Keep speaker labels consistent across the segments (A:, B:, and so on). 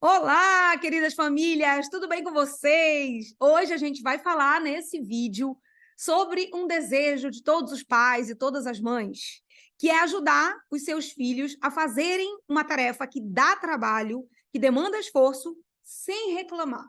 A: Olá, queridas famílias, tudo bem com vocês? Hoje a gente vai falar nesse vídeo sobre um desejo de todos os pais e todas as mães, que é ajudar os seus filhos a fazerem uma tarefa que dá trabalho, que demanda esforço, sem reclamar.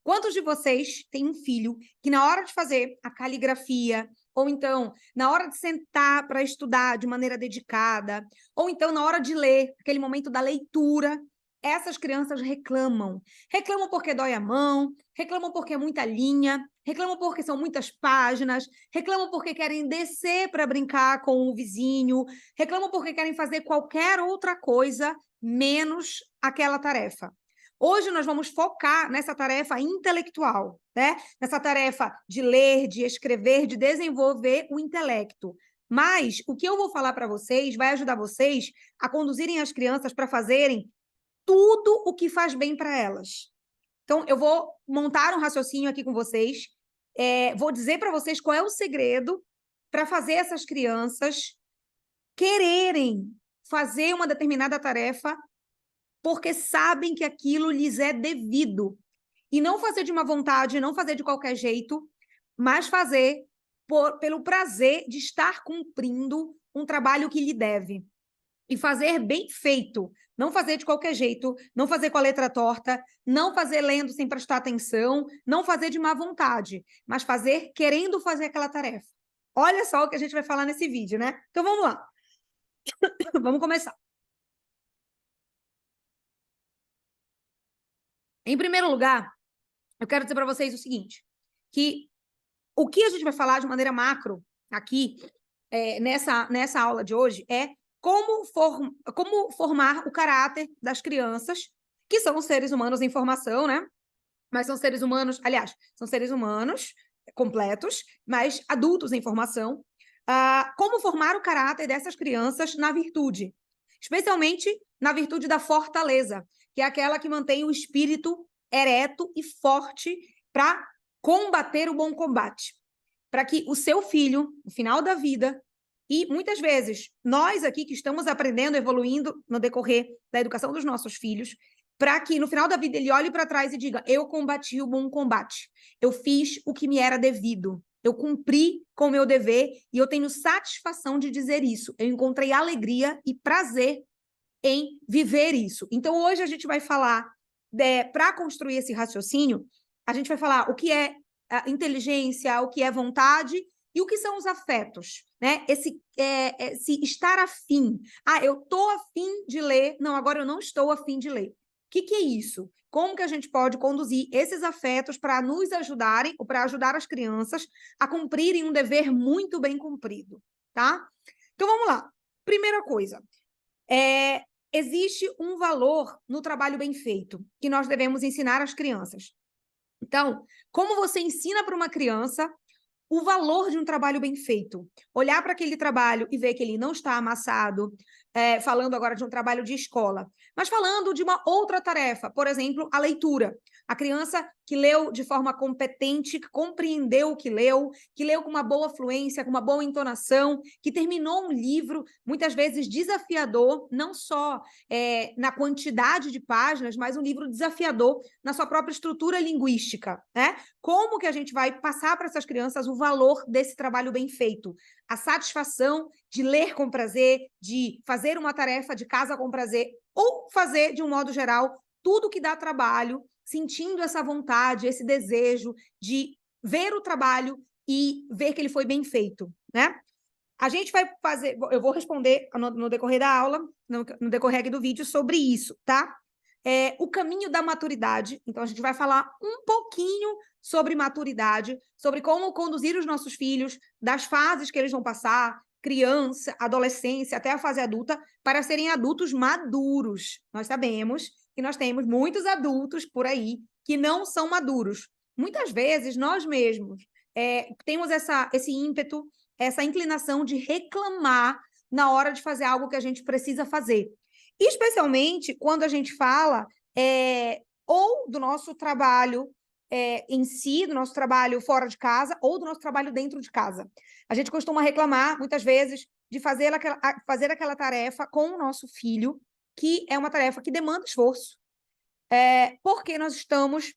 A: Quantos de vocês têm um filho que na hora de fazer a caligrafia, ou então na hora de sentar para estudar de maneira dedicada, ou então na hora de ler, aquele momento da leitura, essas crianças reclamam. Reclamam porque dói a mão, reclamam porque é muita linha, reclamam porque são muitas páginas, reclamam porque querem descer para brincar com o vizinho, reclamam porque querem fazer qualquer outra coisa menos aquela tarefa. Hoje nós vamos focar nessa tarefa intelectual, né? Nessa tarefa de ler, de escrever, de desenvolver o intelecto. Mas o que eu vou falar para vocês vai ajudar vocês a conduzirem as crianças para fazerem tudo o que faz bem para elas. Então, eu vou montar um raciocínio aqui com vocês, vou dizer para vocês qual é o segredo para fazer essas crianças quererem fazer uma determinada tarefa porque sabem que aquilo lhes é devido. E não fazer de má vontade, não fazer de qualquer jeito, mas fazer pelo prazer de estar cumprindo um trabalho que lhe deve. E fazer bem feito, não fazer de qualquer jeito, não fazer com a letra torta, não fazer lendo sem prestar atenção, não fazer de má vontade, mas fazer querendo fazer aquela tarefa. Olha só o que a gente vai falar nesse vídeo, né? Então vamos lá. Vamos começar. Em primeiro lugar, eu quero dizer para vocês o seguinte, que o que a gente vai falar de maneira macro aqui, nessa aula de hoje, é como formar o caráter das crianças, que são seres humanos em formação, né? Mas são seres humanos, aliás, são seres humanos completos, mas adultos em formação. Como formar o caráter dessas crianças na virtude, especialmente na virtude da fortaleza, que é aquela que mantém o espírito ereto e forte para combater o bom combate. Para que o seu filho, no final da vida, e muitas vezes nós aqui que estamos aprendendo, evoluindo no decorrer da educação dos nossos filhos, para que no final da vida ele olhe para trás e diga: eu combati o bom combate, eu fiz o que me era devido, eu cumpri com o meu dever e eu tenho satisfação de dizer isso, eu encontrei alegria e prazer em viver isso. Então hoje a gente vai falar, para construir esse raciocínio, a gente vai falar o que é inteligência, o que é vontade e o que são os afetos, né? Esse estar afim. Eu estou afim de ler, não, agora eu não estou afim de ler. O que é isso? Como que a gente pode conduzir esses afetos para nos ajudarem, ou para ajudar as crianças a cumprirem um dever muito bem cumprido, tá? Então, vamos lá. Primeira coisa, existe um valor no trabalho bem feito, que nós devemos ensinar às crianças. Então, como você ensina para uma criança o valor de um trabalho bem feito? Olhar para aquele trabalho e ver que ele não está amassado, falando agora de um trabalho de escola, mas falando de uma outra tarefa, por exemplo, a leitura. A criança que leu de forma competente, que compreendeu o que leu com uma boa fluência, com uma boa entonação, que terminou um livro, muitas vezes desafiador, não só na quantidade de páginas, mas um livro desafiador na sua própria estrutura linguística, né? Como que a gente vai passar para essas crianças o valor desse trabalho bem feito? A satisfação de ler com prazer, de fazer uma tarefa de casa com prazer, ou fazer, de um modo geral, tudo que dá trabalho, sentindo essa vontade, esse desejo de ver o trabalho e ver que ele foi bem feito, né? A gente vai fazer, eu vou responder no decorrer da aula, no decorrer aqui do vídeo, sobre isso, tá? O caminho da maturidade. Então, a gente vai falar um pouquinho sobre maturidade, sobre como conduzir os nossos filhos das fases que eles vão passar, criança, adolescência, até a fase adulta, para serem adultos maduros. Nós sabemos que nós temos muitos adultos por aí que não são maduros. Muitas vezes, nós mesmos temos esse ímpeto, essa inclinação de reclamar na hora de fazer algo que a gente precisa fazer. Especialmente quando a gente fala ou do nosso trabalho em si, do nosso trabalho fora de casa, ou do nosso trabalho dentro de casa. A gente costuma reclamar, muitas vezes, de fazer aquela tarefa com o nosso filho, que é uma tarefa que demanda esforço. porque nós estamos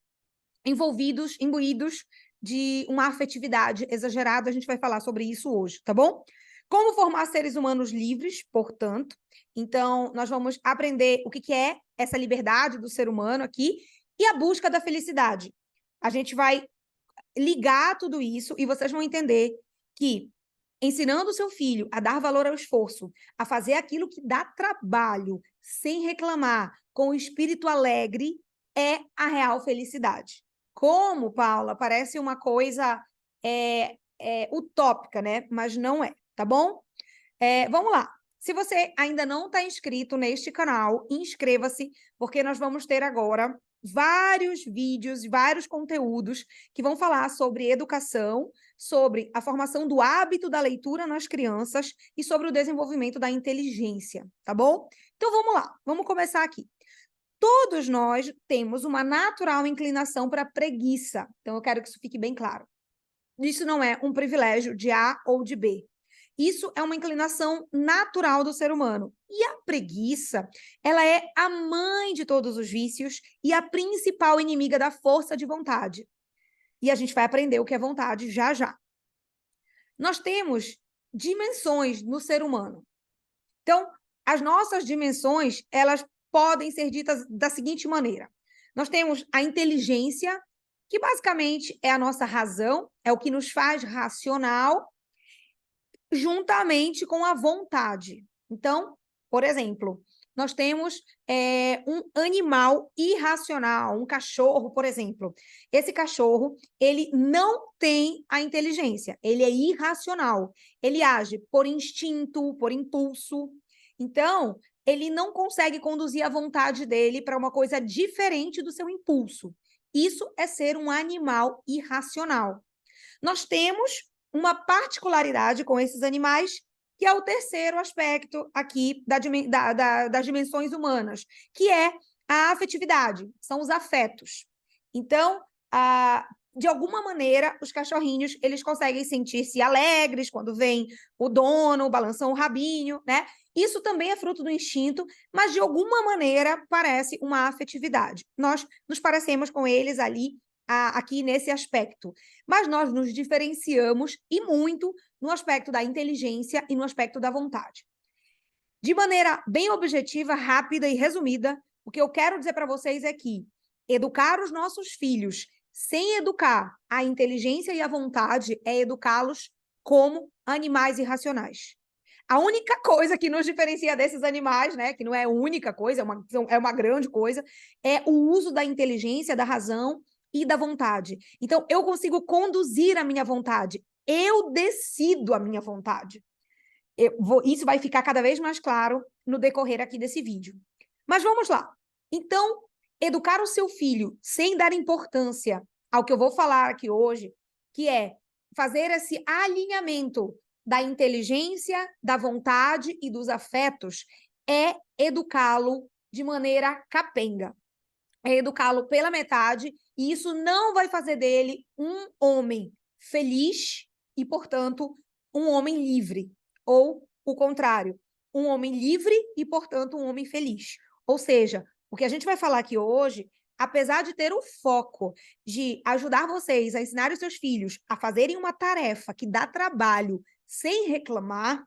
A: envolvidos, imbuídos de uma afetividade exagerada. A gente vai falar sobre isso hoje, tá bom? Como formar seres humanos livres, portanto. Então, nós vamos aprender o que é essa liberdade do ser humano aqui e a busca da felicidade. A gente vai ligar tudo isso e vocês vão entender que ensinando o seu filho a dar valor ao esforço, a fazer aquilo que dá trabalho, sem reclamar, com o espírito alegre, é a real felicidade. Como, Paula, parece uma coisa utópica, né? Mas não é, tá bom? Vamos lá. Se você ainda não está inscrito neste canal, inscreva-se, porque nós vamos ter agora vários vídeos, vários conteúdos que vão falar sobre educação, sobre a formação do hábito da leitura nas crianças e sobre o desenvolvimento da inteligência, tá bom? Então vamos lá, vamos começar aqui. Todos nós temos uma natural inclinação para preguiça, então eu quero que isso fique bem claro. Isso não é um privilégio de A ou de B. Isso é uma inclinação natural do ser humano. E a preguiça, ela é a mãe de todos os vícios e a principal inimiga da força de vontade. E a gente vai aprender o que é vontade já já. Nós temos dimensões no ser humano. Então, as nossas dimensões, elas podem ser ditas da seguinte maneira. Nós temos a inteligência, que basicamente é a nossa razão, é o que nos faz racional, juntamente com a vontade. Então, por exemplo, nós temos um animal irracional, um cachorro, por exemplo. Esse cachorro, ele não tem a inteligência, ele é irracional. Ele age por instinto, por impulso. Então, ele não consegue conduzir a vontade dele para uma coisa diferente do seu impulso. Isso é ser um animal irracional. Nós temos uma particularidade com esses animais, que é o terceiro aspecto aqui das dimensões humanas, que é a afetividade, são os afetos. Então, de alguma maneira, os cachorrinhos, eles conseguem sentir-se alegres quando vem o dono, balançam o rabinho, né? Isso também é fruto do instinto, mas de alguma maneira parece uma afetividade. Nós nos parecemos com eles ali aqui nesse aspecto. Mas nós nos diferenciamos e muito no aspecto da inteligência e no aspecto da vontade. De maneira bem objetiva, rápida e resumida, o que eu quero dizer para vocês é que educar os nossos filhos sem educar a inteligência e a vontade é educá-los como animais irracionais. A única coisa que nos diferencia desses animais, né, que não é a única coisa, é uma grande coisa, é o uso da inteligência, da razão e da vontade. Então, eu consigo conduzir a minha vontade. Eu decido a minha vontade. Isso vai ficar cada vez mais claro no decorrer aqui desse vídeo. Mas vamos lá. Então, educar o seu filho sem dar importância ao que eu vou falar aqui hoje, que é fazer esse alinhamento da inteligência, da vontade e dos afetos, é educá-lo de maneira capenga. É educá-lo pela metade, e isso não vai fazer dele um homem feliz e, portanto, um homem livre. Ou o contrário, um homem livre e, portanto, um homem feliz. Ou seja, o que a gente vai falar aqui hoje, apesar de ter o foco de ajudar vocês a ensinar os seus filhos a fazerem uma tarefa que dá trabalho sem reclamar,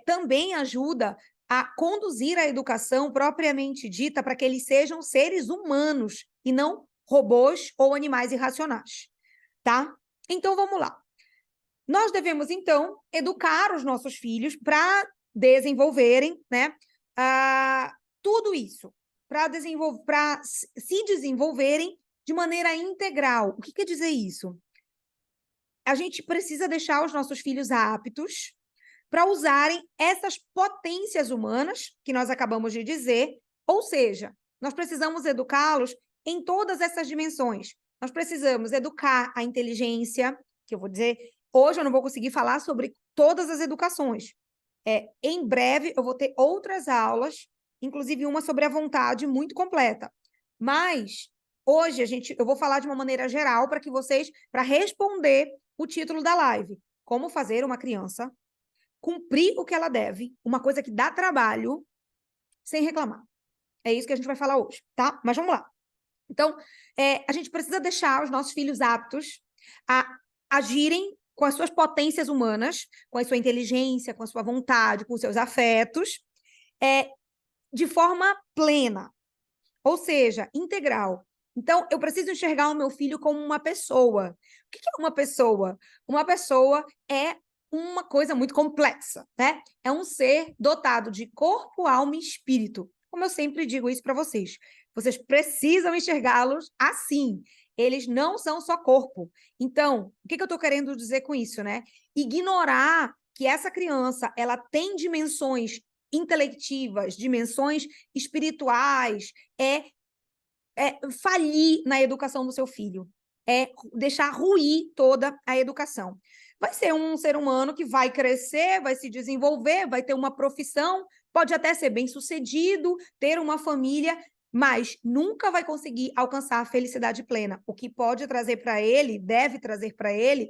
A: também ajuda a conduzir a educação propriamente dita para que eles sejam seres humanos e não robôs ou animais irracionais, tá? Então, vamos lá. Nós devemos, então, educar os nossos filhos para desenvolverem, né, tudo isso, para se desenvolverem de maneira integral. O que quer dizer isso? A gente precisa deixar os nossos filhos aptos para usarem essas potências humanas que nós acabamos de dizer, ou seja, nós precisamos educá-los em todas essas dimensões. Nós precisamos educar a inteligência, que eu vou dizer, hoje eu não vou conseguir falar sobre todas as educações. Em breve eu vou ter outras aulas, inclusive uma sobre a vontade muito completa. Mas hoje eu vou falar de uma maneira geral para responder o título da live, como fazer uma criança cumprir o que ela deve, uma coisa que dá trabalho, sem reclamar. É isso que a gente vai falar hoje, tá? Mas vamos lá. Então, a gente precisa deixar os nossos filhos aptos a agirem com as suas potências humanas, com a sua inteligência, com a sua vontade, com os seus afetos, de forma plena, ou seja, integral. Então, eu preciso enxergar o meu filho como uma pessoa. O que é uma pessoa? Uma pessoa é uma coisa muito complexa, né? É um ser dotado de corpo, alma e espírito. Como eu sempre digo isso para vocês. Vocês precisam enxergá-los assim. Eles não são só corpo. Então, o que eu estou querendo dizer com isso, né? Ignorar que essa criança ela tem dimensões intelectivas, dimensões espirituais, falir na educação do seu filho, deixar ruir toda a educação. Vai ser um ser humano que vai crescer, vai se desenvolver, vai ter uma profissão, pode até ser bem-sucedido, ter uma família, mas nunca vai conseguir alcançar a felicidade plena. O que pode trazer para ele, deve trazer para ele,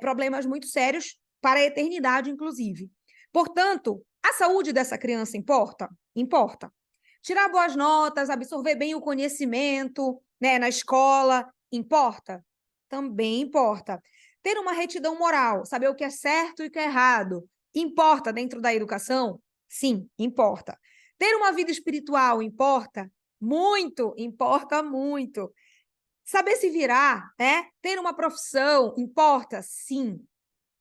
A: problemas muito sérios para a eternidade, inclusive. Portanto, a saúde dessa criança importa? Importa. Tirar boas notas, absorver bem o conhecimento, né, na escola, importa? Também importa. Ter uma retidão moral, saber o que é certo e o que é errado, importa dentro da educação? Sim, importa. Ter uma vida espiritual importa? Muito, importa muito. Saber se virar, né? Ter uma profissão importa? Sim.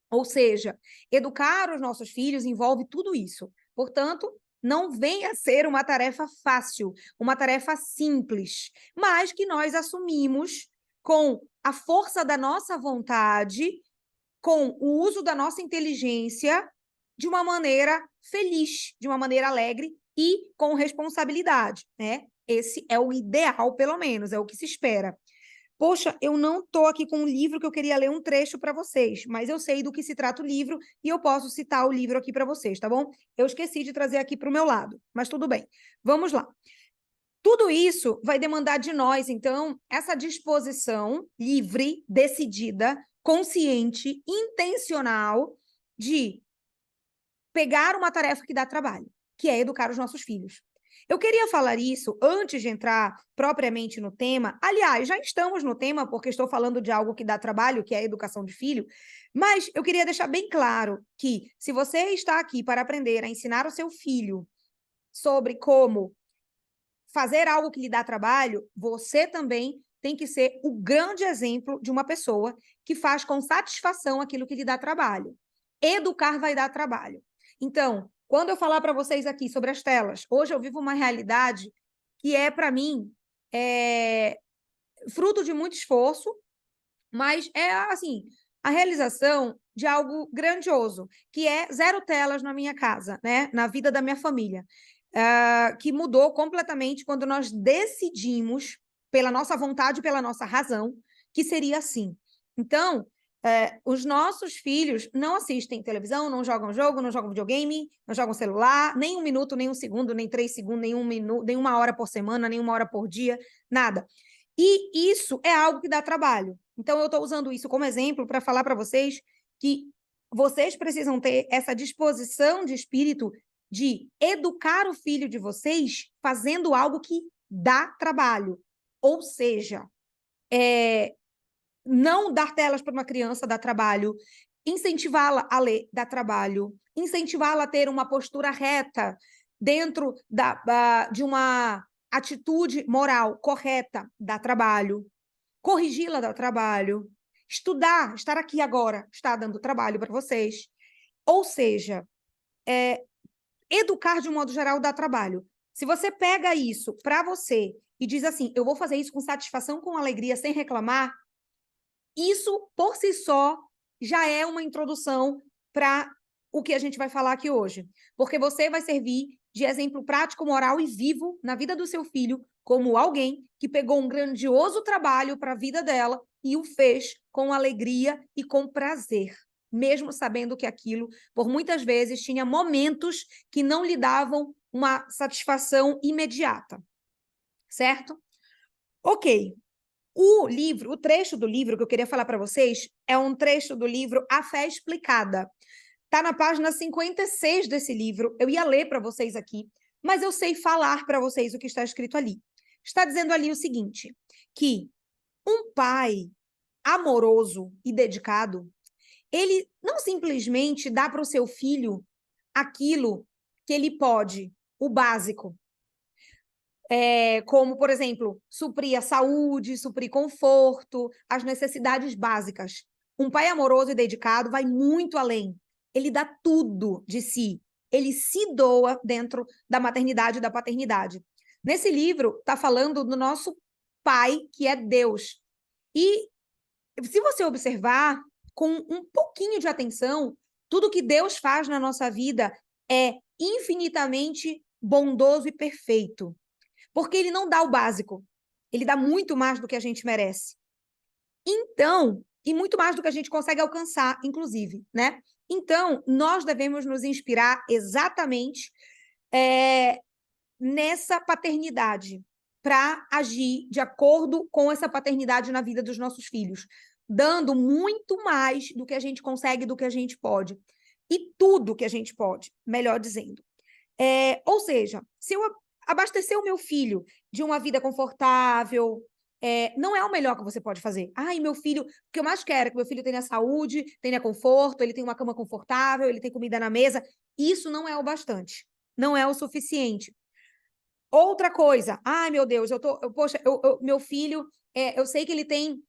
A: Ou seja, educar os nossos filhos envolve tudo isso. Portanto, não venha a ser uma tarefa fácil, uma tarefa simples, mas que nós assumimos com a força da nossa vontade, com o uso da nossa inteligência, de uma maneira feliz, de uma maneira alegre e com responsabilidade, né? Esse é o ideal, pelo menos, é o que se espera. Poxa, eu não estou aqui com um livro que eu queria ler um trecho para vocês, mas eu sei do que se trata o livro e eu posso citar o livro aqui para vocês, tá bom? Eu esqueci de trazer aqui para o meu lado, mas tudo bem. Vamos lá. Tudo isso vai demandar de nós, então, essa disposição livre, decidida, consciente, intencional de pegar uma tarefa que dá trabalho, que é educar os nossos filhos. Eu queria falar isso antes de entrar propriamente no tema. Aliás, já estamos no tema, porque estou falando de algo que dá trabalho, que é a educação de filho. Mas eu queria deixar bem claro que, se você está aqui para aprender a ensinar o seu filho sobre como fazer algo que lhe dá trabalho, você também tem que ser o grande exemplo de uma pessoa que faz com satisfação aquilo que lhe dá trabalho. Educar vai dar trabalho. Então, quando eu falar para vocês aqui sobre as telas, hoje eu vivo uma realidade que para mim, fruto de muito esforço, mas assim, a realização de algo grandioso, que é 0 telas na minha casa, né? Na vida da minha família, que mudou completamente quando nós decidimos, pela nossa vontade, pela nossa razão, que seria assim. Então, os nossos filhos não assistem televisão, não jogam jogo, não jogam videogame, não jogam celular, nem 1 minuto, nem 1 segundo, nem 3 segundos, nem 1 minuto, nem 1 hora por semana, nem 1 hora por dia, nada. E isso é algo que dá trabalho. Então, eu estou usando isso como exemplo para falar para vocês que vocês precisam ter essa disposição de espírito de educar o filho de vocês fazendo algo que dá trabalho. Ou seja, não dar telas para uma criança dá trabalho, incentivá-la a ler dá trabalho, incentivá-la a ter uma postura reta dentro de uma atitude moral correta dá trabalho, corrigi-la dá trabalho, estudar, estar aqui agora, está dando trabalho para vocês. Ou seja, educar de um modo geral dá trabalho. Se você pega isso para você e diz assim, eu vou fazer isso com satisfação, com alegria, sem reclamar, isso por si só já é uma introdução para o que a gente vai falar aqui hoje. Porque você vai servir de exemplo prático, moral e vivo na vida do seu filho, como alguém que pegou um grandioso trabalho para a vida dela e o fez com alegria e com prazer, mesmo sabendo que aquilo, por muitas vezes, tinha momentos que não lhe davam uma satisfação imediata. Certo? Ok. O trecho do livro que eu queria falar para vocês é um trecho do livro A Fé Explicada. Está na página 56 desse livro. Eu ia ler para vocês aqui, mas eu sei falar para vocês o que está escrito ali. Está dizendo ali o seguinte, que um pai amoroso e dedicado, ele não simplesmente dá para o seu filho aquilo que ele pode, o básico. Como, por exemplo, suprir a saúde, suprir conforto, as necessidades básicas. Um pai amoroso e dedicado vai muito além. Ele dá tudo de si. Ele se doa dentro da maternidade e da paternidade. Nesse livro, está falando do nosso pai, que é Deus. E se você observar com um pouquinho de atenção, tudo que Deus faz na nossa vida é infinitamente bondoso e perfeito. Porque ele não dá o básico. Ele dá muito mais do que a gente merece. Então, e muito mais do que a gente consegue alcançar, inclusive, né? Então, nós devemos nos inspirar exatamente nessa paternidade, para agir de acordo com essa paternidade na vida dos nossos filhos, dando muito mais do que a gente consegue, do que a gente pode. E tudo que a gente pode, melhor dizendo. Ou seja, se eu abastecer o meu filho de uma vida confortável, não é o melhor que você pode fazer. Ai, meu filho, o que eu mais quero é que meu filho tenha saúde, tenha conforto, ele tenha uma cama confortável, ele tenha comida na mesa. Isso não é o bastante, não é o suficiente. Outra coisa, ai meu Deus, poxa, meu filho, eu sei que ele tem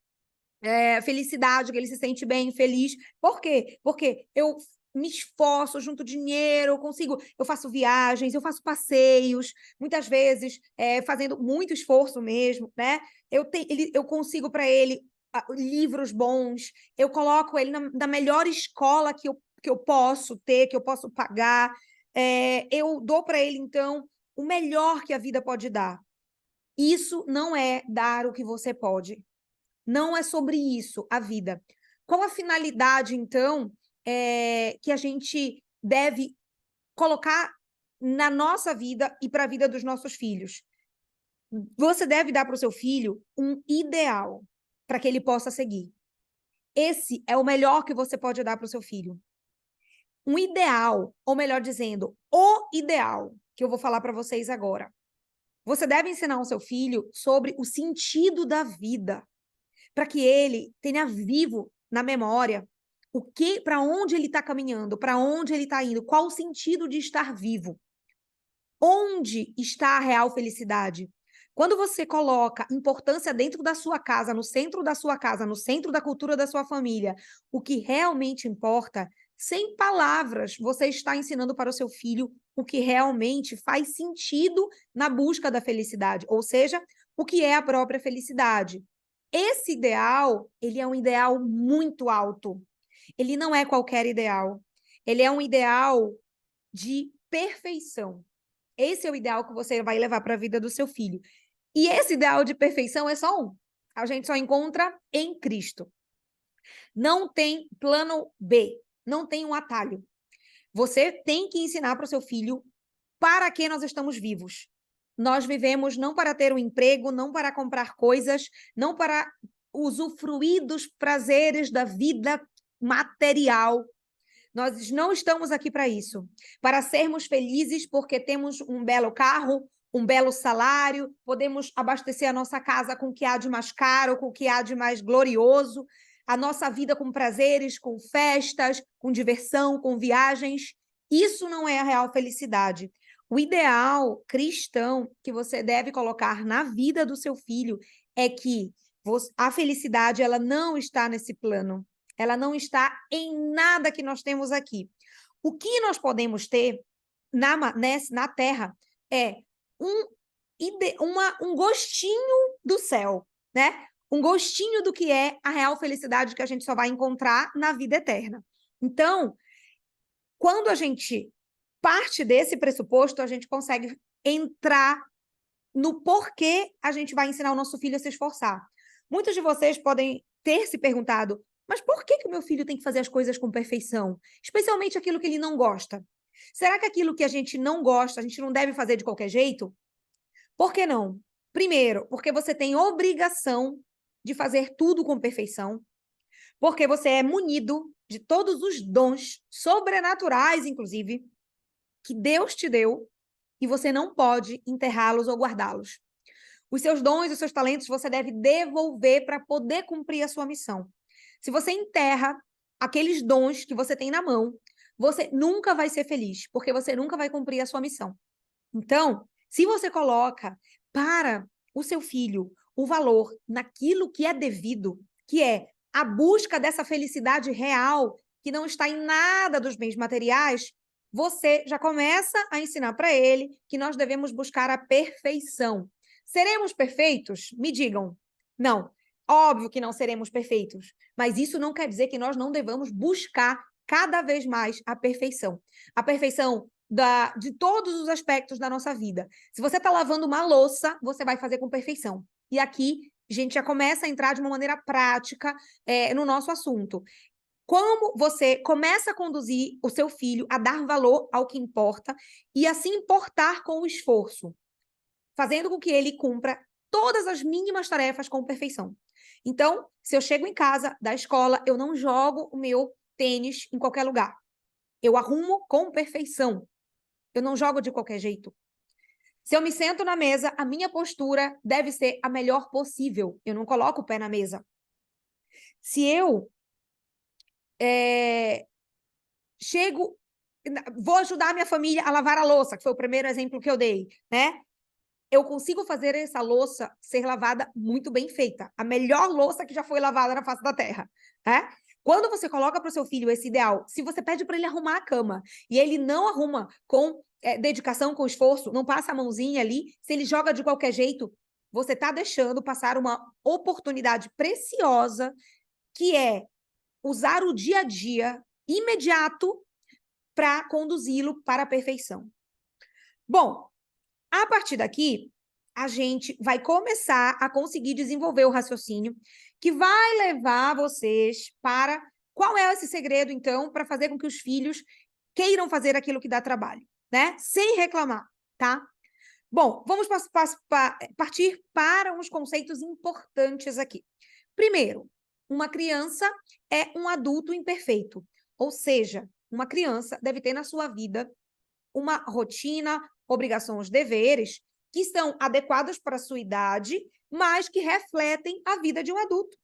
A: felicidade, que ele se sente bem, feliz. Por quê? Porque eu me esforço, junto dinheiro, eu faço viagens, eu faço passeios, muitas vezes fazendo muito esforço mesmo, né? Eu consigo para ele livros bons, eu coloco ele na melhor escola que eu posso ter, que eu posso pagar, eu dou para ele, então, o melhor que a vida pode dar. Isso não é dar o que você pode. Não é sobre isso a vida. Qual a finalidade, então, que a gente deve colocar na nossa vida e para a vida dos nossos filhos? Você deve dar para o seu filho um ideal para que ele possa seguir. Esse é o melhor que você pode dar para o seu filho. Um ideal, ou melhor dizendo, o ideal, que eu vou falar para vocês agora. Você deve ensinar ao seu filho sobre o sentido da vida, para que ele tenha vivo na memória para onde ele está caminhando, para onde ele está indo, qual o sentido de estar vivo. Onde está a real felicidade? Quando você coloca importância dentro da sua casa, no centro da sua casa, no centro da cultura da sua família, o que realmente importa, sem palavras, você está ensinando para o seu filho o que realmente faz sentido na busca da felicidade, ou seja, o que é a própria felicidade. Esse ideal, ele é um ideal muito alto. Ele não é qualquer ideal. Ele é um ideal de perfeição. Esse é o ideal que você vai levar para a vida do seu filho. E esse ideal de perfeição é só um. A gente só encontra em Cristo. Não tem plano B, não tem um atalho. Você tem que ensinar para o seu filho para que nós estamos vivos. Nós vivemos não para ter um emprego, não para comprar coisas, não para usufruir dos prazeres da vida material. Nós não estamos aqui para isso. Para sermos felizes porque temos um belo carro, um belo salário, podemos abastecer a nossa casa com o que há de mais caro, com o que há de mais glorioso, a nossa vida com prazeres, com festas, com diversão, com viagens. Isso não é a real felicidade. O ideal cristão que você deve colocar na vida do seu filho é que a felicidade ela não está nesse plano. Ela não está em nada que nós temos aqui. O que nós podemos ter na Terra é um gostinho do céu, né? Um gostinho do que é a real felicidade que a gente só vai encontrar na vida eterna. Então, quando a gente parte desse pressuposto, a gente consegue entrar no porquê a gente vai ensinar o nosso filho a se esforçar. Muitos de vocês podem ter se perguntado, mas por que o meu filho tem que fazer as coisas com perfeição? Especialmente aquilo que ele não gosta. Será que aquilo que a gente não gosta, a gente não deve fazer de qualquer jeito? Por que não? Primeiro, porque você tem obrigação de fazer tudo com perfeição, porque você é munido de todos os dons sobrenaturais, inclusive, que Deus te deu, e você não pode enterrá-los ou guardá-los. Os seus dons e os seus talentos você deve devolver para poder cumprir a sua missão. Se você enterra aqueles dons que você tem na mão, você nunca vai ser feliz, porque você nunca vai cumprir a sua missão. Então, se você coloca para o seu filho o valor naquilo que é devido, que é a busca dessa felicidade real, que não está em nada dos bens materiais, você já começa a ensinar para ele que nós devemos buscar a perfeição. Seremos perfeitos? Me digam. Não. Óbvio que não seremos perfeitos, mas isso não quer dizer que nós não devamos buscar cada vez mais a perfeição. A perfeição de todos os aspectos da nossa vida. Se você está lavando uma louça, você vai fazer com perfeição. E aqui a gente já começa a entrar de uma maneira prática no nosso assunto. Como você começa a conduzir o seu filho a dar valor ao que importa e a se importar com o esforço, fazendo com que ele cumpra todas as mínimas tarefas com perfeição. Então, se eu chego em casa da escola, eu não jogo o meu tênis em qualquer lugar. Eu arrumo com perfeição. Eu não jogo de qualquer jeito. Se eu me sento na mesa, a minha postura deve ser a melhor possível. Eu não coloco o pé na mesa. Se eu vou ajudar a minha família a lavar a louça, que foi o primeiro exemplo que eu dei, né? Eu consigo fazer essa louça ser lavada muito bem feita. A melhor louça que já foi lavada na face da terra, né? Quando você coloca para o seu filho esse ideal, se você pede para ele arrumar a cama e ele não arruma com dedicação, com esforço, não passa a mãozinha ali, se ele joga de qualquer jeito, você está deixando passar uma oportunidade preciosa, que é usar o dia a dia imediato para conduzi-lo para a perfeição. Bom, a partir daqui, a gente vai começar a conseguir desenvolver o raciocínio que vai levar vocês para... Qual é esse segredo, então, para fazer com que os filhos queiram fazer aquilo que dá trabalho, né? Sem reclamar, tá? Bom, vamos partir para uns conceitos importantes aqui. Primeiro, uma criança é um adulto imperfeito, ou seja, uma criança deve ter na sua vida uma rotina, obrigações, deveres que são adequadas para a sua idade, mas que refletem a vida de um adulto.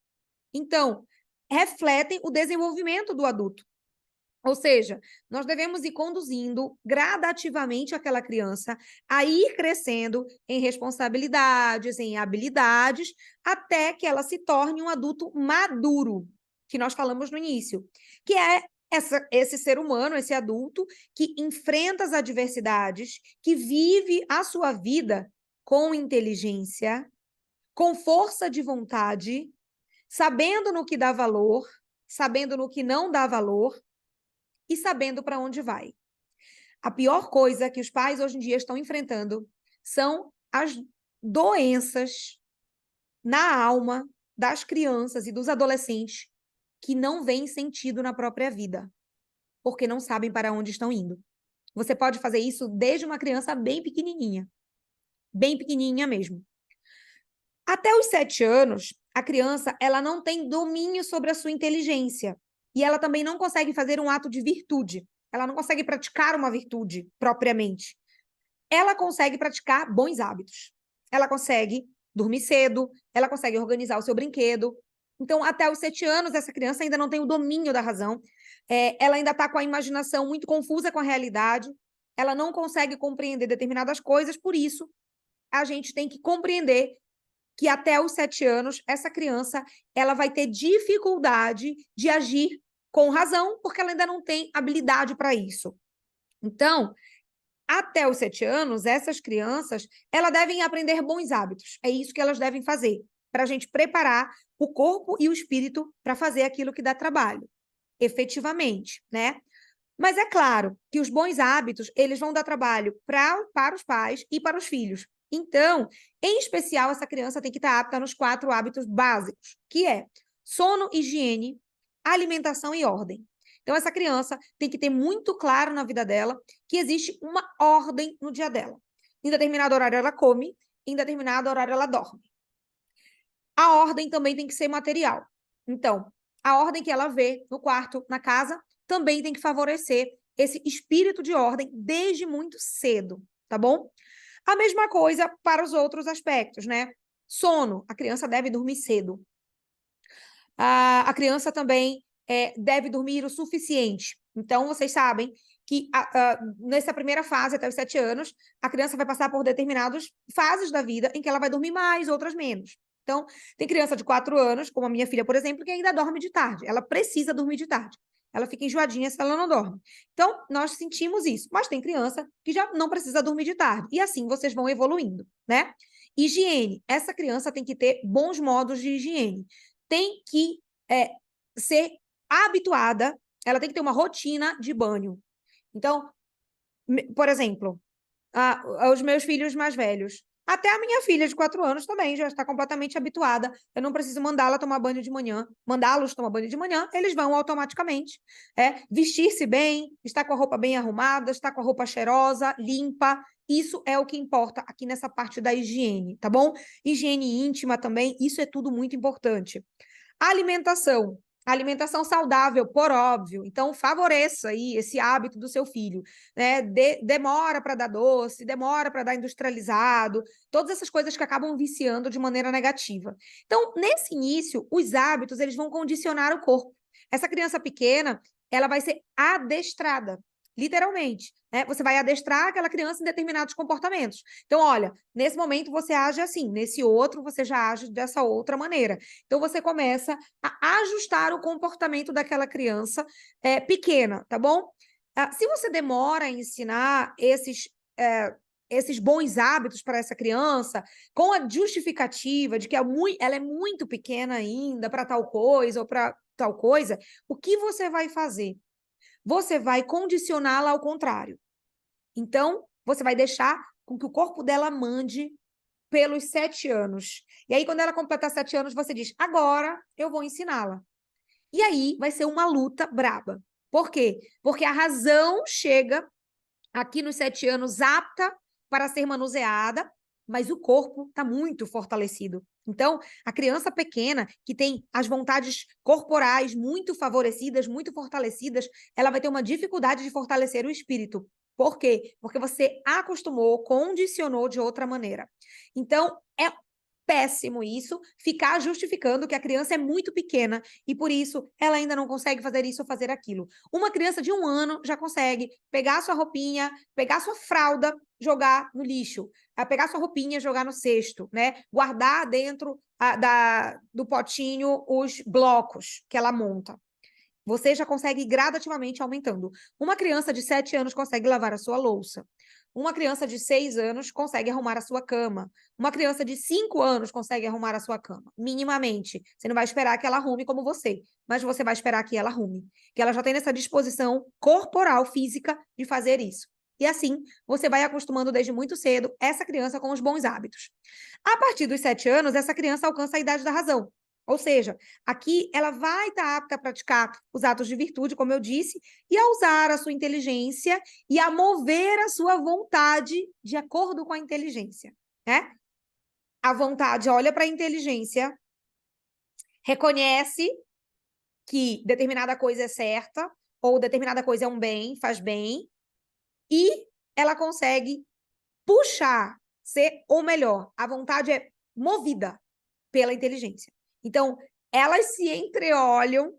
A: Então, refletem o desenvolvimento do adulto. Ou seja, nós devemos ir conduzindo gradativamente aquela criança a ir crescendo em responsabilidades, em habilidades, até que ela se torne um adulto maduro, que nós falamos no início, que é esse ser humano, esse adulto que enfrenta as adversidades, que vive a sua vida com inteligência, com força de vontade, sabendo no que dá valor, sabendo no que não dá valor, e sabendo para onde vai. A pior coisa que os pais hoje em dia estão enfrentando são as doenças na alma das crianças e dos adolescentes que não veem sentido na própria vida, porque não sabem para onde estão indo. Você pode fazer isso desde uma criança bem pequenininha mesmo. Até os 7 anos, a criança ela não tem domínio sobre a sua inteligência. E ela também não consegue fazer um ato de virtude. Ela não consegue praticar uma virtude propriamente. Ela consegue praticar bons hábitos. Ela consegue dormir cedo, ela consegue organizar o seu brinquedo. Então, até os 7 anos, essa criança ainda não tem o domínio da razão. Ela ainda está com a imaginação muito confusa com a realidade. Ela não consegue compreender determinadas coisas. Por isso, a gente tem que compreender que até os 7 anos, essa criança ela vai ter dificuldade de agir com razão, porque ela ainda não tem habilidade para isso. Então, até os 7 anos, essas crianças elas devem aprender bons hábitos. É isso que elas devem fazer, para a gente preparar o corpo e o espírito para fazer aquilo que dá trabalho, efetivamente, né? Mas é claro que os bons hábitos, eles vão dar trabalho para os pais e para os filhos. Então, em especial, essa criança tem que estar apta nos 4 hábitos básicos, que é sono, higiene, alimentação e ordem. Então, essa criança tem que ter muito claro na vida dela que existe uma ordem no dia dela. Em determinado horário ela come, em determinado horário ela dorme. A ordem também tem que ser material. Então, a ordem que ela vê no quarto, na casa, também tem que favorecer esse espírito de ordem desde muito cedo, tá bom? A mesma coisa para os outros aspectos, né? Sono, a criança deve dormir cedo. A criança também deve dormir o suficiente. Então, vocês sabem que nessa primeira fase, até os 7 anos, a criança vai passar por determinadas fases da vida em que ela vai dormir mais, outras menos. Então, tem criança de 4 anos, como a minha filha, por exemplo, que ainda dorme de tarde. Ela precisa dormir de tarde. Ela fica enjoadinha se ela não dorme. Então, nós sentimos isso. Mas tem criança que já não precisa dormir de tarde. E assim vocês vão evoluindo, né? Higiene. Essa criança tem que ter bons modos de higiene. Tem que ser habituada, ela tem que ter uma rotina de banho. Então, por exemplo, os meus filhos mais velhos, até a minha filha de 4 anos também já está completamente habituada. Eu não preciso mandá-la tomar banho de manhã, mandá-los tomar banho de manhã, eles vão automaticamente. Vestir-se bem, estar com a roupa bem arrumada, estar com a roupa cheirosa, limpa. Isso é o que importa aqui nessa parte da higiene, tá bom? Higiene íntima também, isso é tudo muito importante. Alimentação. Alimentação saudável, por óbvio. Então, favoreça aí esse hábito do seu filho, né? Demora para dar doce, demora para dar industrializado, todas essas coisas que acabam viciando de maneira negativa. Então, nesse início, os hábitos, eles vão condicionar o corpo. Essa criança pequena, ela vai ser adestrada, literalmente, né? Você vai adestrar aquela criança em determinados comportamentos. Então, olha, nesse momento você age assim, nesse outro você já age dessa outra maneira. Então, você começa a ajustar o comportamento daquela criança pequena, tá bom? Se você demora a ensinar esses bons hábitos para essa criança, com a justificativa de que ela é muito pequena ainda para tal coisa ou para tal coisa, o que você vai fazer? Você vai condicioná-la ao contrário. Então, você vai deixar com que o corpo dela mande pelos 7 anos. E aí, quando ela completar 7 anos, você diz, agora eu vou ensiná-la. E aí, vai ser uma luta braba. Por quê? Porque a razão chega aqui nos 7 anos apta para ser manuseada, mas o corpo está muito fortalecido. Então, a criança pequena, que tem as vontades corporais muito favorecidas, muito fortalecidas, ela vai ter uma dificuldade de fortalecer o espírito. Por quê? Porque você acostumou, condicionou de outra maneira. Então, é péssimo isso, ficar justificando que a criança é muito pequena e, por isso, ela ainda não consegue fazer isso ou fazer aquilo. Uma criança de 1 ano já consegue pegar sua roupinha, pegar sua fralda, jogar no lixo, pegar sua roupinha, jogar no cesto, né? Guardar dentro do potinho os blocos que ela monta. Você já consegue ir gradativamente aumentando. Uma criança de 7 anos consegue lavar a sua louça. Uma criança de 6 anos consegue arrumar a sua cama. Uma criança de 5 anos consegue arrumar a sua cama, minimamente. Você não vai esperar que ela arrume como você, mas você vai esperar que ela arrume. Que ela já tenha essa disposição corporal, física, de fazer isso. E assim, você vai acostumando desde muito cedo essa criança com os bons hábitos. A partir dos 7 anos, essa criança alcança a idade da razão. Ou seja, aqui ela vai estar apta a praticar os atos de virtude, como eu disse, e a usar a sua inteligência e a mover a sua vontade de acordo com a inteligência, né? A vontade olha para a inteligência, reconhece que determinada coisa é certa ou determinada coisa é um bem, faz bem, e ela consegue puxar, ou melhor, a vontade é movida pela inteligência. Então, elas se entreolham,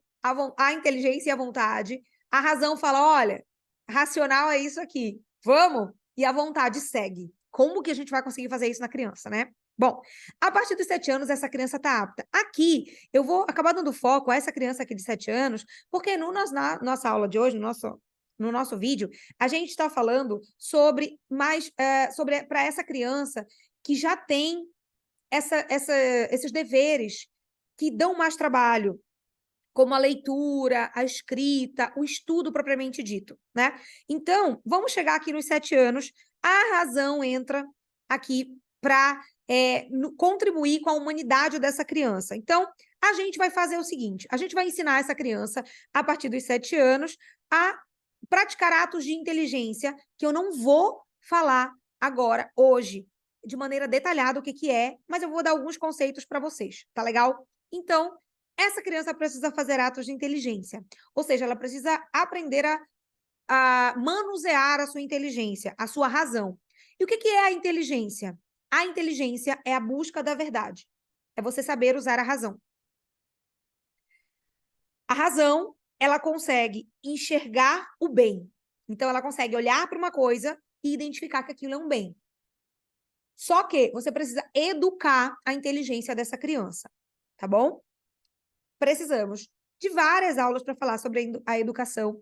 A: a inteligência e a vontade. A razão fala, olha, racional é isso aqui, vamos? E a vontade segue. Como que a gente vai conseguir fazer isso na criança, né? Bom, a partir dos 7 anos, essa criança está apta. Aqui, eu vou acabar dando foco a essa criança aqui de 7 anos, porque na nossa aula de hoje, no nosso vídeo, a gente está falando sobre para essa criança que já tem esses deveres que dão mais trabalho, como a leitura, a escrita, o estudo propriamente dito, né? Então, vamos chegar aqui nos 7 anos, a razão entra aqui para contribuir com a humanidade dessa criança. Então, a gente vai fazer o seguinte, a gente vai ensinar essa criança, a partir dos 7 anos, a praticar atos de inteligência, que eu não vou falar agora, hoje, de maneira detalhada o que é, mas eu vou dar alguns conceitos para vocês, tá legal? Então, essa criança precisa fazer atos de inteligência, ou seja, ela precisa aprender a manusear a sua inteligência, a sua razão. E o que é a inteligência? A inteligência é a busca da verdade. É você saber usar a razão. A razão, ela consegue enxergar o bem. Então, ela consegue olhar para uma coisa e identificar que aquilo é um bem. Só que você precisa educar a inteligência dessa criança, tá bom? Precisamos de várias aulas para falar sobre a educação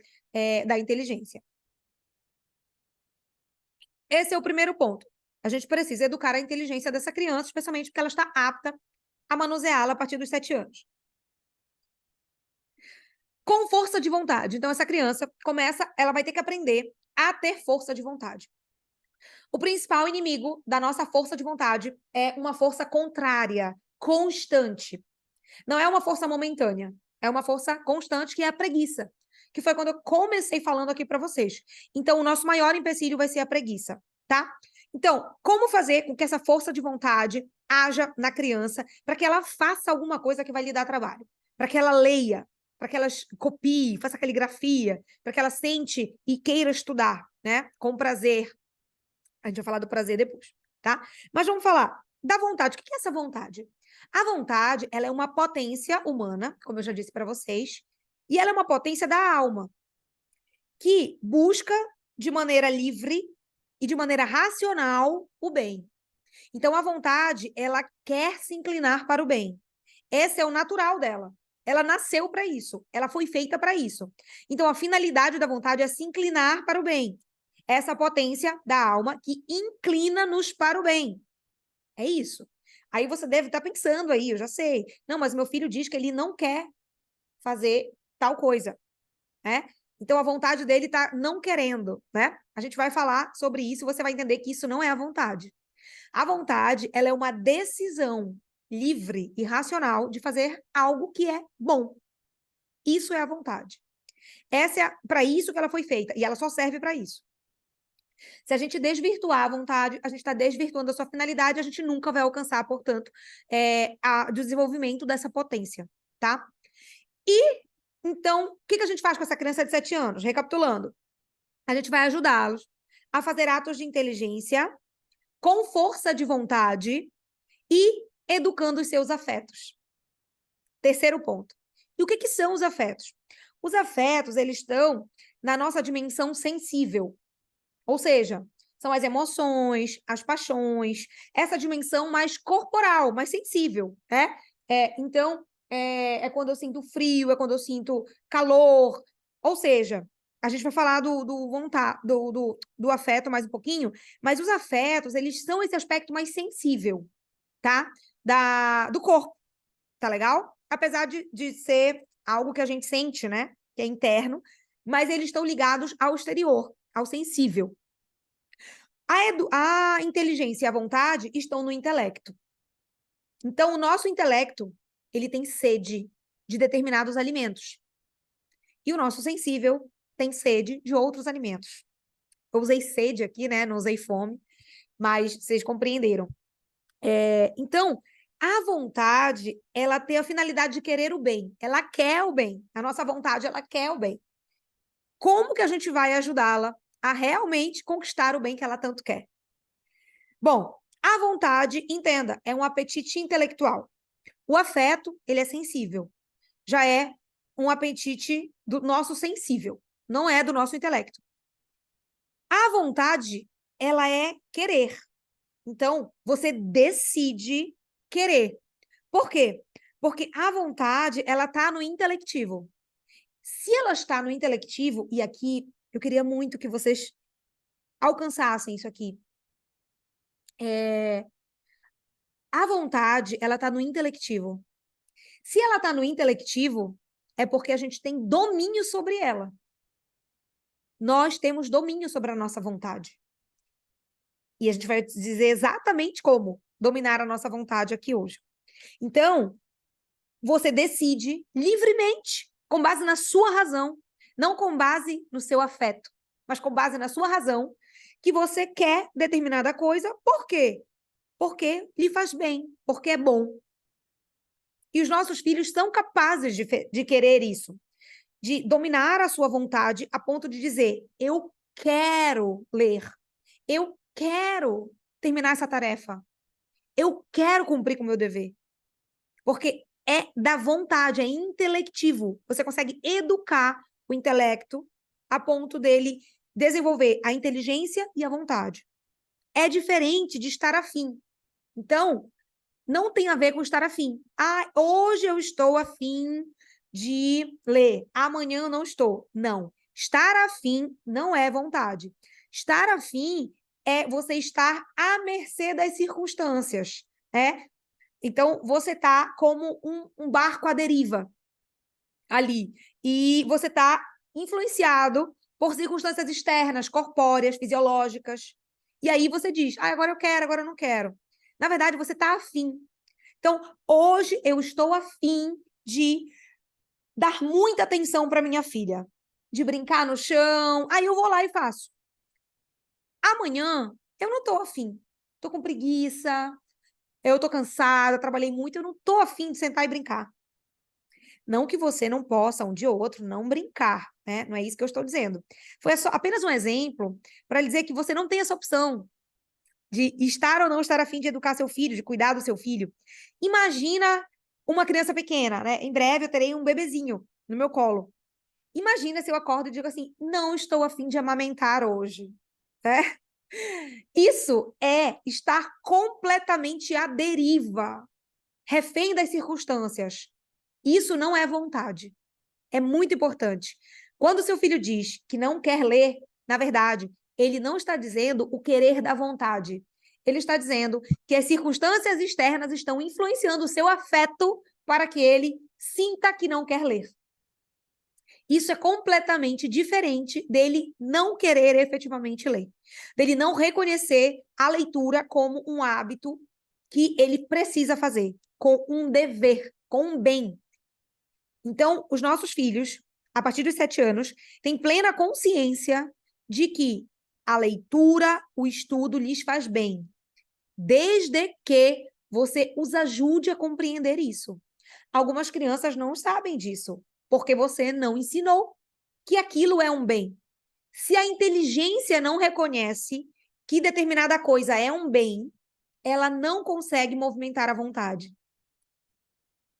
A: da inteligência. Esse é o primeiro ponto. A gente precisa educar a inteligência dessa criança, especialmente porque ela está apta a manuseá-la a partir dos 7 anos. Com força de vontade. Então, essa criança ela vai ter que aprender a ter força de vontade. O principal inimigo da nossa força de vontade é uma força contrária, constante. Não é uma força momentânea, é uma força constante, que é a preguiça, que foi quando eu comecei falando aqui para vocês. Então, o nosso maior empecilho vai ser a preguiça, tá? Então, como fazer com que essa força de vontade haja na criança para que ela faça alguma coisa que vai lhe dar trabalho? Para que ela leia, para que ela copie, faça caligrafia, para que ela sente e queira estudar, né? Com prazer. A gente vai falar do prazer depois, tá? Mas vamos falar da vontade. O que é essa vontade? A vontade, ela é uma potência humana, como eu já disse para vocês, e ela é uma potência da alma, que busca de maneira livre e de maneira racional o bem. Então, a vontade, ela quer se inclinar para o bem. Esse é o natural dela. Ela nasceu para isso. Ela foi feita para isso. Então, a finalidade da vontade é se inclinar para o bem. Essa potência da alma que inclina-nos para o bem. É isso. Aí você deve estar pensando aí, eu já sei. Não, mas meu filho diz que ele não quer fazer tal coisa, né? Então, a vontade dele está não querendo, né? A gente vai falar sobre isso e você vai entender que isso não é a vontade. A vontade, ela é uma decisão livre e racional de fazer algo que é bom. Isso é a vontade. Essa é para isso que ela foi feita e ela só serve para isso. Se a gente desvirtuar a vontade, a gente está desvirtuando a sua finalidade, a gente nunca vai alcançar, portanto, o desenvolvimento dessa potência, tá? E, então, o que a gente faz com essa criança de 7 anos? Recapitulando, a gente vai ajudá-los a fazer atos de inteligência com força de vontade e educando os seus afetos. Terceiro ponto. E o que são os afetos? Os afetos, eles estão na nossa dimensão sensível. Ou seja, são as emoções, as paixões, essa dimensão mais corporal, mais sensível, né? Então, é quando eu sinto frio, é quando eu sinto calor. Ou seja, a gente vai falar do afeto mais um pouquinho, mas os afetos, eles são esse aspecto mais sensível, tá? Do corpo, tá legal? Apesar de ser algo que a gente sente, né? Que é interno, mas eles estão ligados ao exterior, ao sensível. A inteligência e a vontade estão no intelecto. Então, o nosso intelecto, ele tem sede de determinados alimentos. E o nosso sensível tem sede de outros alimentos. Eu usei sede aqui, né? Não usei fome, mas vocês compreenderam. Então, a vontade, ela tem a finalidade de querer o bem. Ela quer o bem. A nossa vontade, ela quer o bem. Como que a gente vai ajudá-la a realmente conquistar o bem que ela tanto quer? Bom, a vontade, entenda, é um apetite intelectual. O afeto, ele é sensível. Já é um apetite do nosso sensível, não é do nosso intelecto. A vontade, ela é querer. Então, você decide querer. Por quê? Porque a vontade, ela está no intelectivo. Se ela está no intelectivo, e aqui eu queria muito que vocês alcançassem isso aqui. A vontade, ela está no intelectivo. Se ela está no intelectivo, é porque a gente tem domínio sobre ela. Nós temos domínio sobre a nossa vontade. E a gente vai dizer exatamente como dominar a nossa vontade aqui hoje. Então, você decide livremente, com base na sua razão, não com base no seu afeto, mas com base na sua razão, que você quer determinada coisa. Por quê? Porque lhe faz bem, porque é bom. E os nossos filhos são capazes de querer isso, de dominar a sua vontade a ponto de dizer, eu quero ler, eu quero terminar essa tarefa. Eu quero cumprir com o meu dever. Porque é da vontade, é intelectivo. Você consegue educar o intelecto a ponto dele desenvolver a inteligência e a vontade. É diferente de estar afim. Então, não tem a ver com estar afim. Ah, hoje eu estou afim de ler, amanhã eu não estou. Não. Estar afim não é vontade. Estar afim é você estar à mercê das circunstâncias, né? Então, você está como um barco à deriva ali. E você está influenciado por circunstâncias externas, corpóreas, fisiológicas. E aí você diz, ah, agora eu quero, agora eu não quero. Na verdade, você está afim. Então, hoje eu estou afim de dar muita atenção para minha filha, de brincar no chão. Aí eu vou lá e faço. Amanhã, eu não estou afim. Estou com preguiça, eu estou cansada, trabalhei muito, eu não estou afim de sentar e brincar. Não que você não possa, um dia ou outro, não brincar, né? Não é isso que eu estou dizendo. Foi só, apenas um exemplo para dizer que você não tem essa opção de estar ou não estar a fim de educar seu filho, de cuidar do seu filho. Imagina uma criança pequena, né? Em breve eu terei um bebezinho no meu colo. Imagina se eu acordo e digo assim, não estou a fim de amamentar hoje, né? Isso é estar completamente à deriva, refém das circunstâncias. Isso não é vontade. É muito importante. Quando seu filho diz que não quer ler, na verdade, ele não está dizendo o querer da vontade. Ele está dizendo que as circunstâncias externas estão influenciando o seu afeto para que ele sinta que não quer ler. Isso é completamente diferente dele não querer efetivamente ler, dele não reconhecer a leitura como um hábito que ele precisa fazer, com um dever, com um bem. Então, os nossos filhos, a partir dos 7 anos, têm plena consciência de que a leitura, o estudo lhes faz bem, desde que você os ajude a compreender isso. Algumas crianças não sabem disso, porque você não ensinou que aquilo é um bem. Se a inteligência não reconhece que determinada coisa é um bem, ela não consegue movimentar a vontade.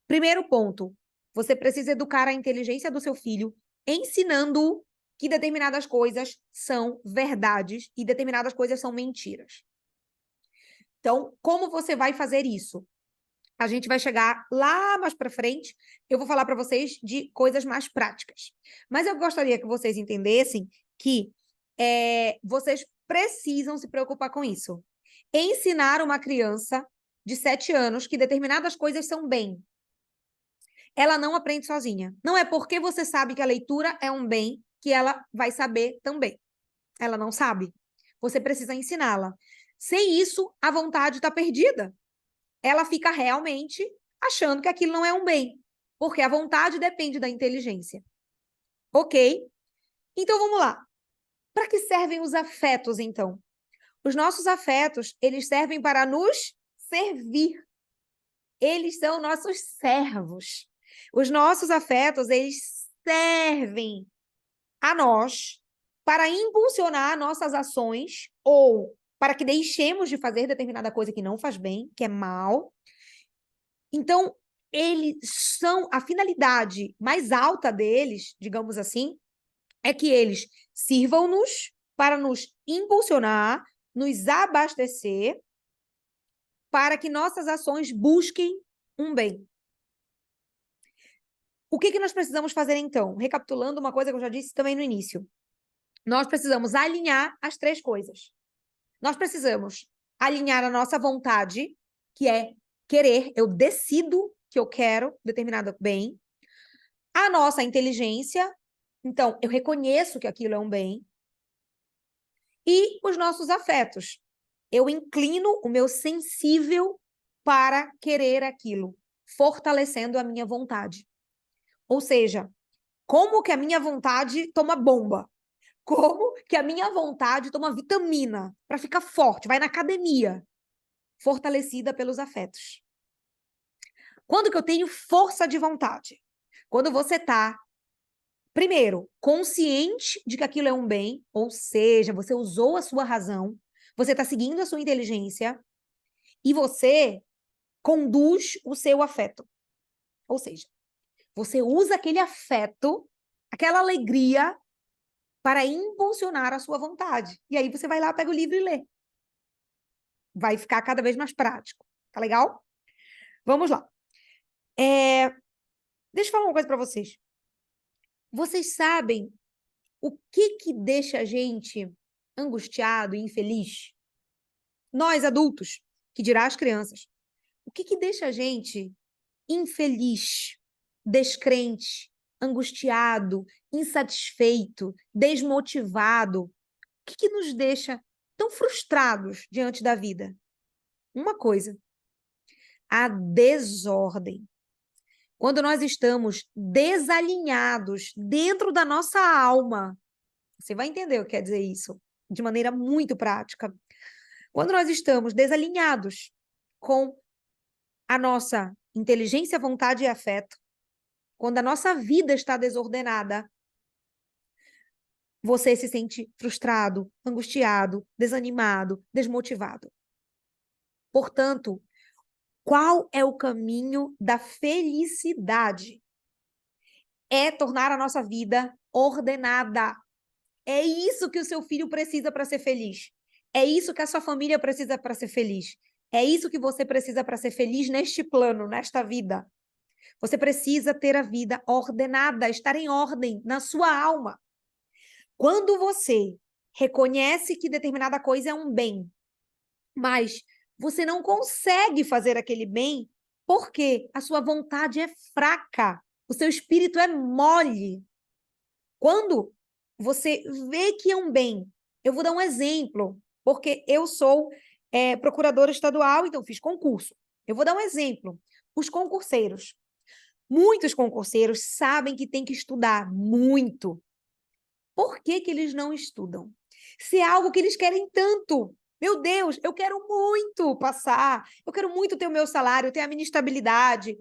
A: Primeiro ponto, você precisa educar a inteligência do seu filho, ensinando-o que determinadas coisas são verdades e determinadas coisas são mentiras. Então, como você vai fazer isso? A gente vai chegar lá mais para frente, eu vou falar para vocês de coisas mais práticas. Mas eu gostaria que vocês entendessem que vocês precisam se preocupar com isso. Ensinar uma criança de 7 anos que determinadas coisas são bem. Ela não aprende sozinha. Não é porque você sabe que a leitura é um bem que ela vai saber também. Ela não sabe. Você precisa ensiná-la. Sem isso, a vontade está perdida. Ela fica realmente achando que aquilo não é um bem, porque a vontade depende da inteligência. Ok? Então, vamos lá. Para que servem os afetos, então? Os nossos afetos, eles servem para nos servir. Eles são nossos servos. Os nossos afetos, eles servem a nós para impulsionar nossas ações ou para que deixemos de fazer determinada coisa que não faz bem, que é mal. Então, eles são a finalidade mais alta deles, digamos assim, é que eles sirvam-nos para nos impulsionar, nos abastecer, para que nossas ações busquem um bem. O que nós precisamos fazer, então? Recapitulando uma coisa que eu já disse também no início. Nós precisamos alinhar as 3 coisas. Nós precisamos alinhar a nossa vontade, que é querer, eu decido que eu quero determinado bem. A nossa inteligência, então, eu reconheço que aquilo é um bem. E os nossos afetos. Eu inclino o meu sensível para querer aquilo, fortalecendo a minha vontade. Ou seja, como que a minha vontade toma bomba? Como que a minha vontade toma vitamina para ficar forte, vai na academia, fortalecida pelos afetos. Quando que eu tenho força de vontade? Quando você está, primeiro, consciente de que aquilo é um bem, ou seja, você usou a sua razão, Você está seguindo a sua inteligência e você conduz o seu afeto. Ou seja, você usa aquele afeto, aquela alegria para impulsionar a sua vontade. E aí você vai lá, pega o livro e lê. Vai ficar cada vez mais prático. Tá legal? Vamos lá. Deixa eu falar uma coisa para vocês. Vocês sabem o que deixa a gente angustiado e infeliz? Nós, adultos, que dirá as crianças. O que deixa a gente infeliz, descrente, angustiado, insatisfeito, desmotivado? O que nos deixa tão frustrados diante da vida? Uma coisa, a desordem. Quando nós estamos desalinhados dentro da nossa alma, você vai entender o que quer dizer isso de maneira muito prática. Quando nós estamos desalinhados com a nossa inteligência, vontade e afeto, quando a nossa vida está desordenada, você se sente frustrado, angustiado, desanimado, desmotivado. Portanto, qual é o caminho da felicidade? É tornar a nossa vida ordenada. É isso que o seu filho precisa para ser feliz. É isso que a sua família precisa para ser feliz. É isso que você precisa para ser feliz neste plano, nesta vida. Você precisa ter a vida ordenada, estar em ordem na sua alma. Quando você reconhece que determinada coisa é um bem, mas você não consegue fazer aquele bem porque a sua vontade é fraca, o seu espírito é mole. Quando você vê que é um bem, eu vou dar um exemplo, porque eu sou procuradora estadual, então fiz concurso. Eu vou dar um exemplo. Os concurseiros. Muitos concurseiros sabem que tem que estudar muito. Por que eles não estudam? Se é algo que eles querem tanto. Meu Deus, eu quero muito passar, eu quero muito ter o meu salário, ter a minha estabilidade,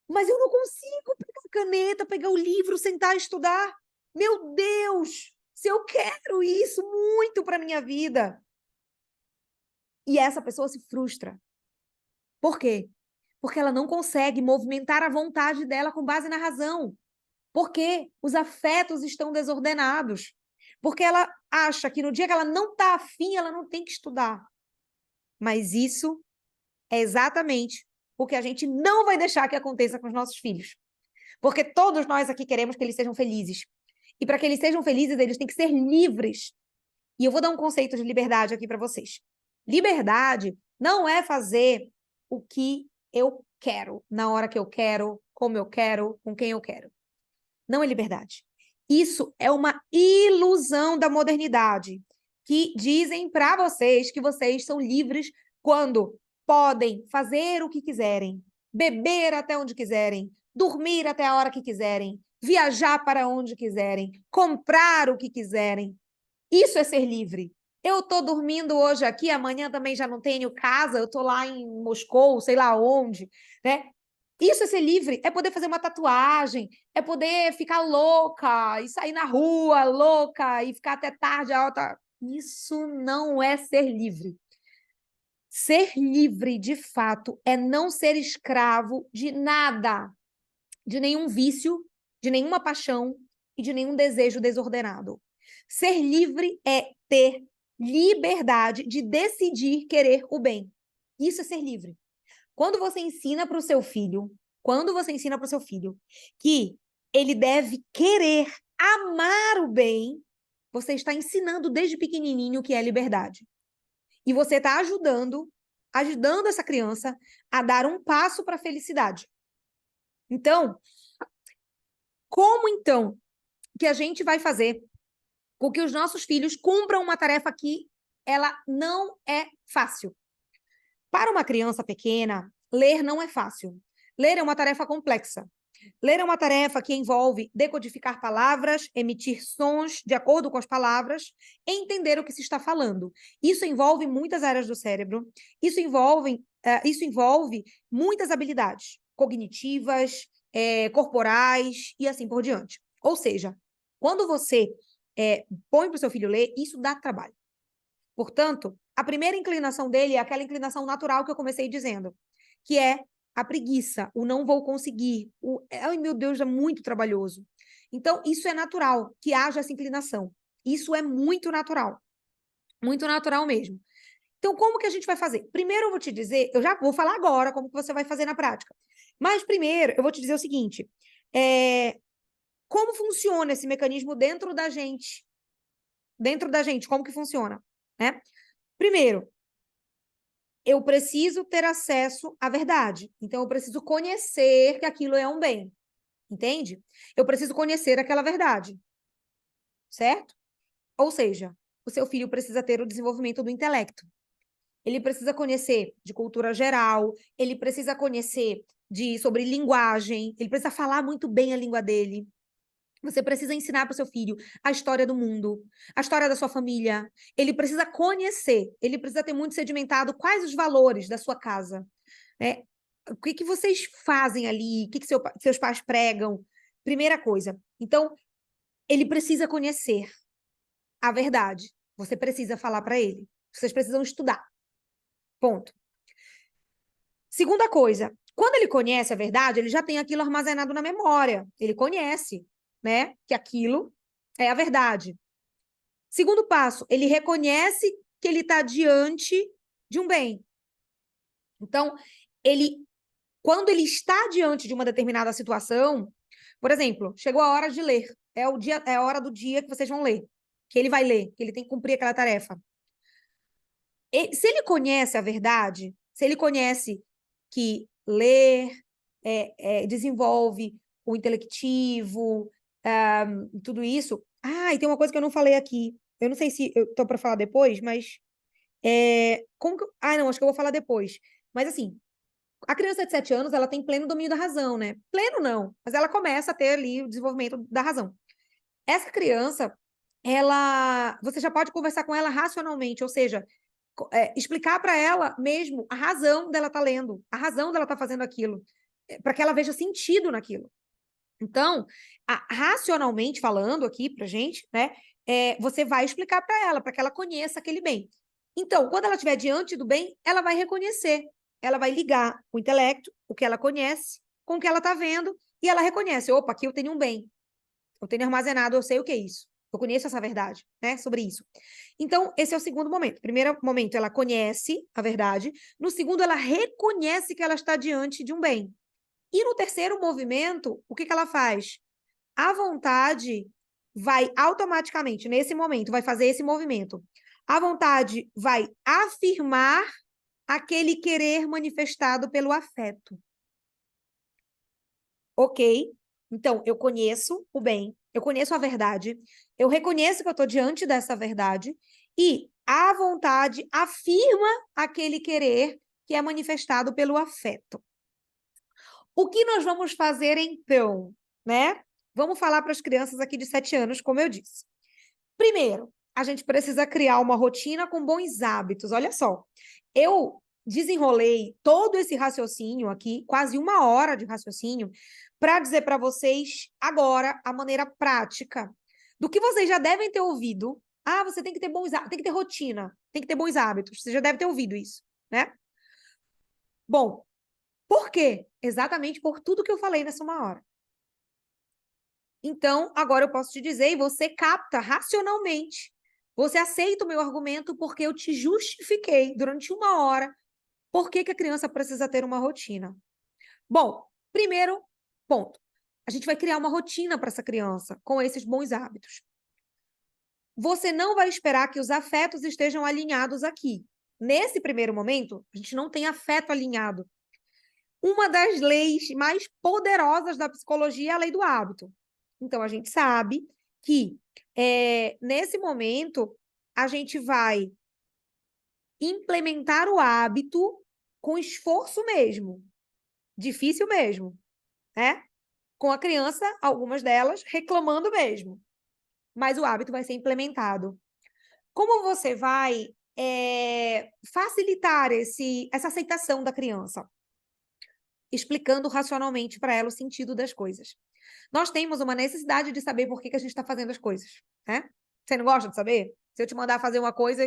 A: mas eu não consigo pegar a caneta, pegar o livro, sentar e estudar. Meu Deus, se eu quero isso muito para minha vida. E essa pessoa se frustra. Por quê? Porque ela não consegue movimentar a vontade dela com base na razão. Porque os afetos estão desordenados. Porque ela acha que no dia que ela não está afim, ela não tem que estudar. Mas isso é exatamente o que a gente não vai deixar que aconteça com os nossos filhos. Porque todos nós aqui queremos que eles sejam felizes. E para que eles sejam felizes, eles têm que ser livres. E eu vou dar um conceito de liberdade aqui para vocês. Liberdade não é fazer o que eu quero, na hora que eu quero, como eu quero, com quem eu quero. Não é liberdade. Isso é uma ilusão da modernidade, que dizem para vocês que vocês são livres quando podem fazer o que quiserem, beber até onde quiserem, dormir até a hora que quiserem, viajar para onde quiserem, comprar o que quiserem. Isso é ser livre. Eu estou dormindo hoje aqui, amanhã também já não tenho casa, eu estou lá em Moscou, sei lá onde, né? Isso é ser livre, é poder fazer uma tatuagem, é poder ficar louca e sair na rua louca e ficar até tarde alta. Isso não é ser livre. Ser livre, de fato, é não ser escravo de nada, de nenhum vício, de nenhuma paixão e de nenhum desejo desordenado. Ser livre é ter liberdade de decidir querer o bem. Isso é ser livre. Quando você ensina para o seu filho, que ele deve querer amar o bem, você está ensinando desde pequenininho o que é liberdade. E você está ajudando essa criança a dar um passo para a felicidade. Então, como então que a gente vai fazer com que os nossos filhos cumpram uma tarefa que ela não é fácil? Para uma criança pequena, ler não é fácil. Ler é uma tarefa complexa. Ler é uma tarefa que envolve decodificar palavras, emitir sons de acordo com as palavras e entender o que se está falando. Isso envolve muitas áreas do cérebro, isso envolve muitas habilidades cognitivas, corporais e assim por diante. Ou seja, quando você põe para o seu filho ler, isso dá trabalho. Portanto, a primeira inclinação dele é aquela inclinação natural que eu comecei dizendo, que é a preguiça, o não vou conseguir, ai meu Deus, é muito trabalhoso. Então, isso é natural, que haja essa inclinação. Isso é muito natural mesmo. Então, como que a gente vai fazer? Primeiro eu vou te dizer, eu já vou falar agora como que você vai fazer na prática. Mas primeiro eu vou te dizer o seguinte, como funciona esse mecanismo dentro da gente? Dentro da gente, como que funciona? Né? Primeiro, eu preciso ter acesso à verdade. Então, eu preciso conhecer que aquilo é um bem. Entende? Eu preciso conhecer aquela verdade. Certo? Ou seja, o seu filho precisa ter o desenvolvimento do intelecto. Ele precisa conhecer de cultura geral, ele precisa conhecer sobre linguagem, ele precisa falar muito bem a língua dele. Você precisa ensinar para o seu filho a história do mundo, a história da sua família. Ele precisa conhecer, ele precisa ter muito sedimentado quais os valores da sua casa. Né? O que vocês fazem ali, o que seus pais pregam. Primeira coisa. Então, ele precisa conhecer a verdade. Você precisa falar para ele. Vocês precisam estudar. Ponto. Segunda coisa, quando ele conhece a verdade, ele já tem aquilo armazenado na memória. Ele conhece, né, que aquilo é a verdade. Segundo passo, ele reconhece que ele está diante de um bem. Então, quando ele está diante de uma determinada situação, por exemplo, chegou a hora de ler, é a hora do dia que vocês vão ler, que ele vai ler, que ele tem que cumprir aquela tarefa. Se ele conhece a verdade, se ele conhece que ler desenvolve o intelectivo, tudo isso. Ah, e tem uma coisa que eu não falei aqui. Eu não sei se eu tô para falar depois, mas não, acho que eu vou falar depois. Mas assim, a criança de 7 anos, ela tem pleno domínio da razão, né? Pleno não, mas ela começa a ter ali o desenvolvimento da razão. Essa criança, você já pode conversar com ela racionalmente, ou seja, explicar para ela mesmo a razão dela estar lendo, a razão dela estar fazendo aquilo, para que ela veja sentido naquilo. Então, racionalmente falando aqui para gente, né, você vai explicar para ela, para que ela conheça aquele bem. Então, quando ela estiver diante do bem, ela vai reconhecer, ela vai ligar o intelecto, o que ela conhece, com o que ela está vendo, e ela reconhece, opa, aqui eu tenho um bem, eu tenho armazenado, eu sei o que é isso. Eu conheço essa verdade, né, sobre isso. Então, esse é o segundo momento. Primeiro momento, ela conhece a verdade. No segundo, ela reconhece que ela está diante de um bem. E no terceiro movimento, o que ela faz? A vontade vai automaticamente, nesse momento, vai fazer esse movimento. A vontade vai afirmar aquele querer manifestado pelo afeto. Ok? Então, eu conheço o bem, eu conheço a verdade, eu reconheço que eu estou diante dessa verdade e a vontade afirma aquele querer que é manifestado pelo afeto. O que nós vamos fazer então, né? Vamos falar para as crianças aqui de 7 anos, como eu disse. Primeiro, a gente precisa criar uma rotina com bons hábitos. Olha só, eu desenrolei todo esse raciocínio aqui, quase 1 hora de raciocínio, para dizer para vocês agora a maneira prática do que vocês já devem ter ouvido. Ah, você tem que ter bons hábitos, tem que ter rotina, tem que ter bons hábitos. Você já deve ter ouvido isso, né? Bom, por quê? Exatamente por tudo que eu falei nessa 1 hora. Então, agora eu posso te dizer, e você capta racionalmente. Você aceita o meu argumento porque eu te justifiquei durante 1 hora por que a criança precisa ter uma rotina. Bom, primeiro ponto. A gente vai criar uma rotina para essa criança com esses bons hábitos. Você não vai esperar que os afetos estejam alinhados aqui. Nesse primeiro momento, a gente não tem afeto alinhado. Uma das leis mais poderosas da psicologia é a lei do hábito. Então, a gente sabe que, nesse momento, a gente vai implementar o hábito com esforço mesmo, difícil mesmo, né? Com a criança, algumas delas, reclamando mesmo. Mas o hábito vai ser implementado. Como você vai facilitar essa aceitação da criança? Explicando racionalmente para ela o sentido das coisas. Nós temos uma necessidade de saber por que a gente está fazendo as coisas, né? Você não gosta de saber? Se eu te mandar fazer uma coisa,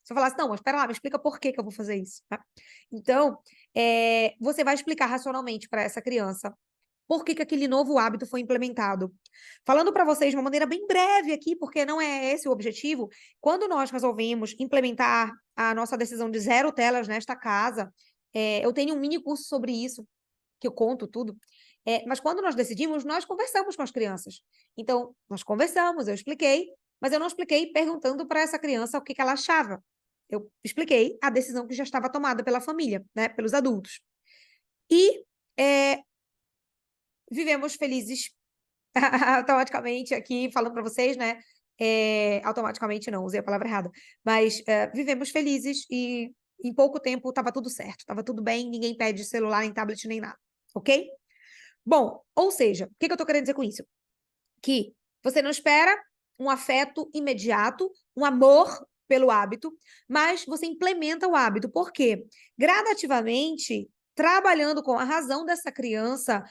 A: Se eu falasse, não, mas espera lá, me explica por que que eu vou fazer isso, tá? Então, você vai explicar racionalmente para essa criança por que que aquele novo hábito foi implementado. Falando para vocês de uma maneira bem breve aqui, porque não é esse o objetivo, quando nós resolvemos implementar a nossa decisão de 0 telas nesta casa, eu tenho um mini curso sobre isso, que eu conto tudo, mas quando nós decidimos, nós conversamos com as crianças. Então, nós conversamos, eu expliquei, mas eu não expliquei perguntando para essa criança o que que ela achava. Eu expliquei a decisão que já estava tomada pela família, né, pelos adultos. E vivemos felizes automaticamente aqui, falando para vocês, né? Automaticamente não, usei a palavra errada. Mas vivemos felizes e em pouco tempo estava tudo certo, estava tudo bem, ninguém pede celular, nem tablet, nem nada, ok? Bom, ou seja, o que que eu estou querendo dizer com isso? Que você não espera um afeto imediato, um amor pelo hábito, mas você implementa o hábito. Por quê? Gradativamente, trabalhando com a razão dessa criança,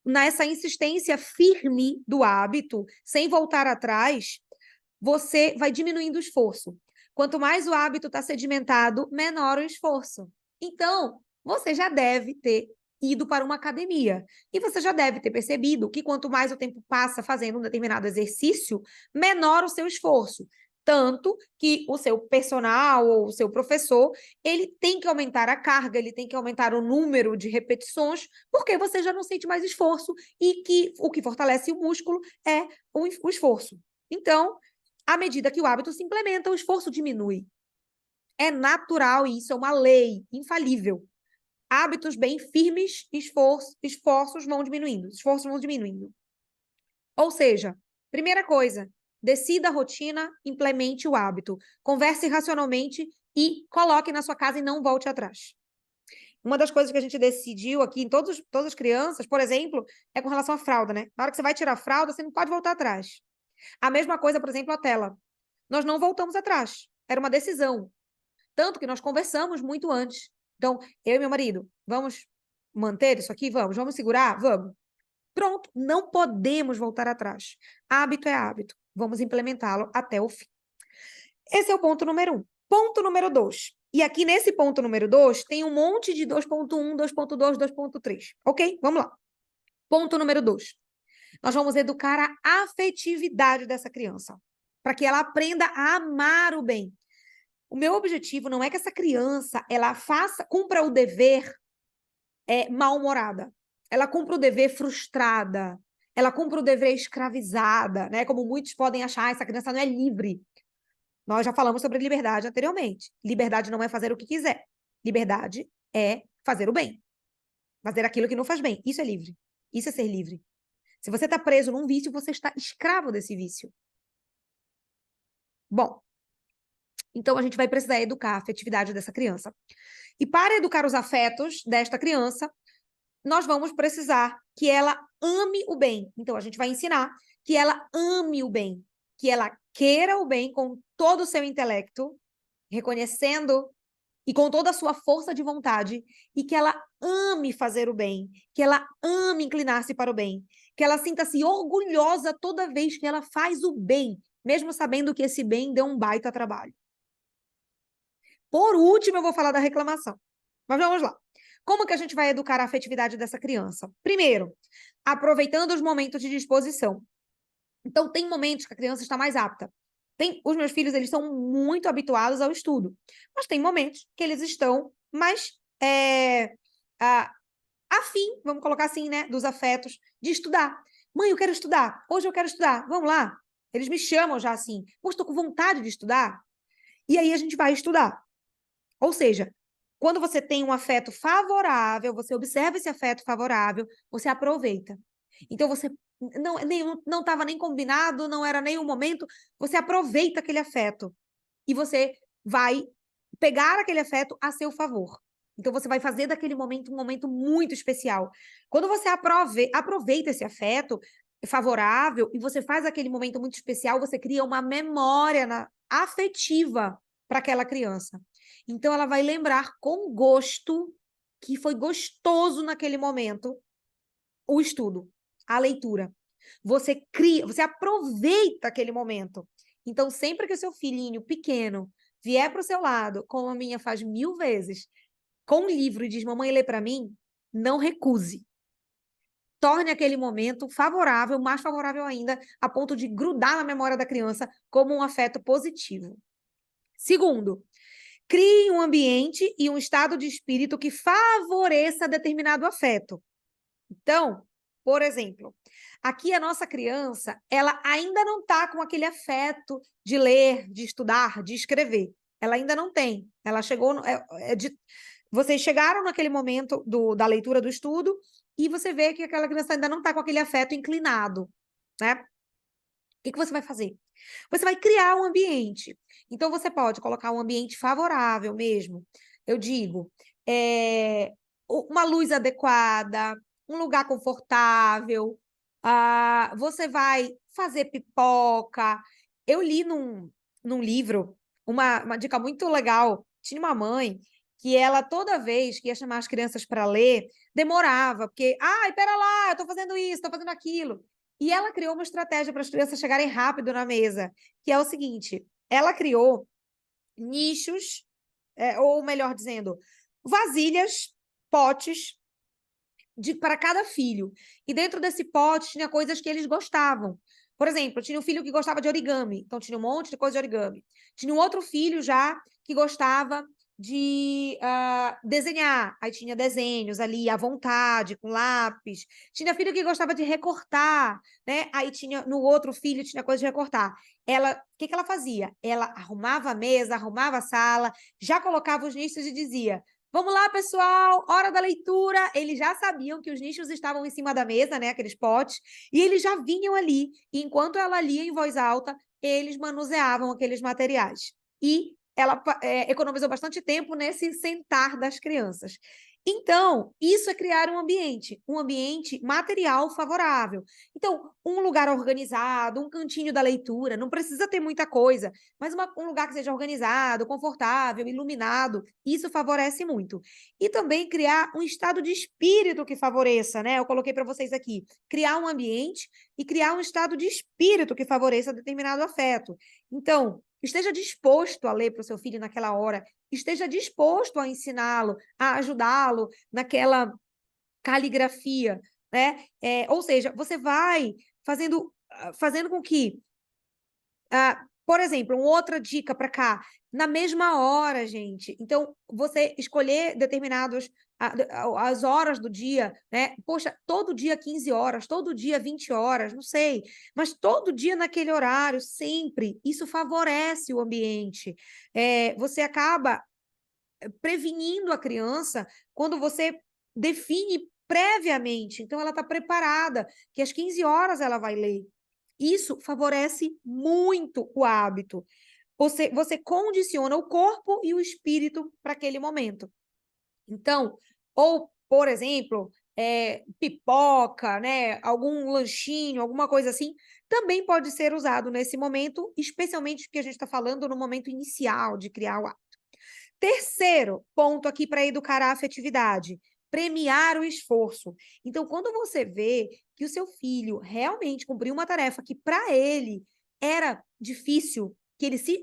A: nessa insistência firme do hábito, sem voltar atrás, você vai diminuindo o esforço. Quanto mais o hábito está sedimentado, menor o esforço. Então, você já deve ter ido para uma academia. E você já deve ter percebido que quanto mais o tempo passa fazendo um determinado exercício, menor o seu esforço. Tanto que o seu personal ou o seu professor, ele tem que aumentar a carga, ele tem que aumentar o número de repetições, porque você já não sente mais esforço e que o que fortalece o músculo é o esforço. Então, à medida que o hábito se implementa, o esforço diminui. É natural isso, é uma lei infalível. Hábitos bem firmes, esforços vão diminuindo. Ou seja, primeira coisa, decida a rotina, implemente o hábito. Converse racionalmente e coloque na sua casa e não volte atrás. Uma das coisas que a gente decidiu aqui em todas as crianças, por exemplo, é com relação à fralda, né? Na hora que você vai tirar a fralda, você não pode voltar atrás. A mesma coisa, por exemplo, a tela. Nós não voltamos atrás. Era uma decisão. Tanto que nós conversamos muito antes. Então, eu e meu marido, vamos manter isso aqui? Vamos segurar? Vamos. Pronto, não podemos voltar atrás. Hábito é hábito. Vamos implementá-lo até o fim. Esse é o ponto número 1. Ponto número 2. E aqui nesse ponto número 2 tem um monte de 2.1, 2.2, 2.3. Ok? Vamos lá. Ponto número 2. Nós vamos educar a afetividade dessa criança, para que ela aprenda a amar o bem. O meu objetivo não é que essa criança ela cumpra o dever mal-humorada. Ela cumpra o dever frustrada. Ela cumpra o dever escravizada, né? Como muitos podem achar, essa criança não é livre. Nós já falamos sobre liberdade anteriormente. Liberdade não é fazer o que quiser. Liberdade é fazer o bem. Fazer aquilo que não faz bem. Isso é livre. Isso é ser livre. Se você está preso num vício, você está escravo desse vício. Bom, então a gente vai precisar educar a afetividade dessa criança. E para educar os afetos desta criança, nós vamos precisar que ela ame o bem. Então a gente vai ensinar que ela ame o bem, que ela queira o bem com todo o seu intelecto, reconhecendo e com toda a sua força de vontade, e que ela ame fazer o bem, que ela ame inclinar-se para o bem, que ela sinta-se orgulhosa toda vez que ela faz o bem, mesmo sabendo que esse bem deu um baita trabalho. Por último, eu vou falar da reclamação. Mas vamos lá. Como que a gente vai educar a afetividade dessa criança? Primeiro, aproveitando os momentos de disposição. Então, tem momentos que a criança está mais apta. Os meus filhos, eles são muito habituados ao estudo. Mas tem momentos que eles estão mais afim, vamos colocar assim, né, dos afetos, de estudar. Mãe, eu quero estudar. Hoje eu quero estudar. Vamos lá. Eles me chamam já assim. Pô, estou com vontade de estudar. E aí a gente vai estudar. Ou seja, quando você tem um afeto favorável, você observa esse afeto favorável, você aproveita. Então, você não estava nem combinado, não era nem o momento, você aproveita aquele afeto. E você vai pegar aquele afeto a seu favor. Então, você vai fazer daquele momento um momento muito especial. Quando você aproveita esse afeto favorável e você faz aquele momento muito especial, você cria uma memória afetiva para aquela criança. Então, ela vai lembrar com gosto que foi gostoso naquele momento o estudo, a leitura. Você aproveita aquele momento. Então, sempre que o seu filhinho pequeno vier para o seu lado, como a minha faz 1000 vezes, com um livro e diz, mamãe, lê para mim, não recuse. Torne aquele momento favorável, mais favorável ainda, a ponto de grudar na memória da criança como um afeto positivo. Segundo, crie um ambiente e um estado de espírito que favoreça determinado afeto. Então, por exemplo, aqui a nossa criança, ela ainda não está com aquele afeto de ler, de estudar, de escrever. Ela ainda não tem. Ela chegou... Vocês chegaram naquele momento da leitura do estudo e você vê que aquela criança ainda não está com aquele afeto inclinado, né? O que você vai fazer? Você vai criar um ambiente. Então, você pode colocar um ambiente favorável mesmo. Eu digo, uma luz adequada, um lugar confortável, você vai fazer pipoca. Eu li num livro uma dica muito legal. Tinha uma mãe que ela, toda vez que ia chamar as crianças para ler, demorava, porque, ai, pera lá, eu estou fazendo isso, estou fazendo aquilo. E ela criou uma estratégia para as crianças chegarem rápido na mesa, que é o seguinte, ela criou nichos, ou melhor dizendo, vasilhas, potes, para cada filho. E dentro desse pote tinha coisas que eles gostavam. Por exemplo, tinha um filho que gostava de origami, então tinha um monte de coisa de origami. Tinha um outro filho já que gostava de desenhar, aí tinha desenhos ali à vontade, com lápis. Tinha filho que gostava de recortar, né? Aí tinha, no outro filho tinha coisa de recortar. Ela, o que ela fazia? Ela arrumava a mesa, arrumava a sala, já colocava os nichos e dizia: vamos lá, pessoal, hora da leitura. Eles já sabiam que os nichos estavam em cima da mesa, né, aqueles potes, e eles já vinham ali. E enquanto ela lia em voz alta, eles manuseavam aqueles materiais. E ela economizou bastante tempo nesse sentar das crianças. Então, isso é criar um ambiente material favorável. Então, um lugar organizado, um cantinho da leitura, não precisa ter muita coisa, mas um lugar que seja organizado, confortável, iluminado, isso favorece muito. E também criar um estado de espírito que favoreça, né? Eu coloquei para vocês aqui, criar um ambiente e criar um estado de espírito que favoreça determinado afeto. Então, esteja disposto a ler para o seu filho naquela hora, esteja disposto a ensiná-lo, a ajudá-lo naquela caligrafia, né? Ou seja, você vai fazendo com que, por exemplo, uma outra dica para cá, na mesma hora, gente. Então, você escolher as horas do dia, né? Poxa, todo dia 15 horas, todo dia 20 horas, não sei, mas todo dia naquele horário, sempre. Isso favorece o ambiente. Você acaba prevenindo a criança quando você define previamente. Então, ela está preparada, que às 15 horas ela vai ler. Isso favorece muito o hábito. Você condiciona o corpo e o espírito para aquele momento. Então, ou, por exemplo, pipoca, né, algum lanchinho, alguma coisa assim, também pode ser usado nesse momento, especialmente porque a gente está falando no momento inicial de criar o hábito. Terceiro ponto aqui para educar a afetividade, premiar o esforço. Então, quando você vê que o seu filho realmente cumpriu uma tarefa que para ele era difícil,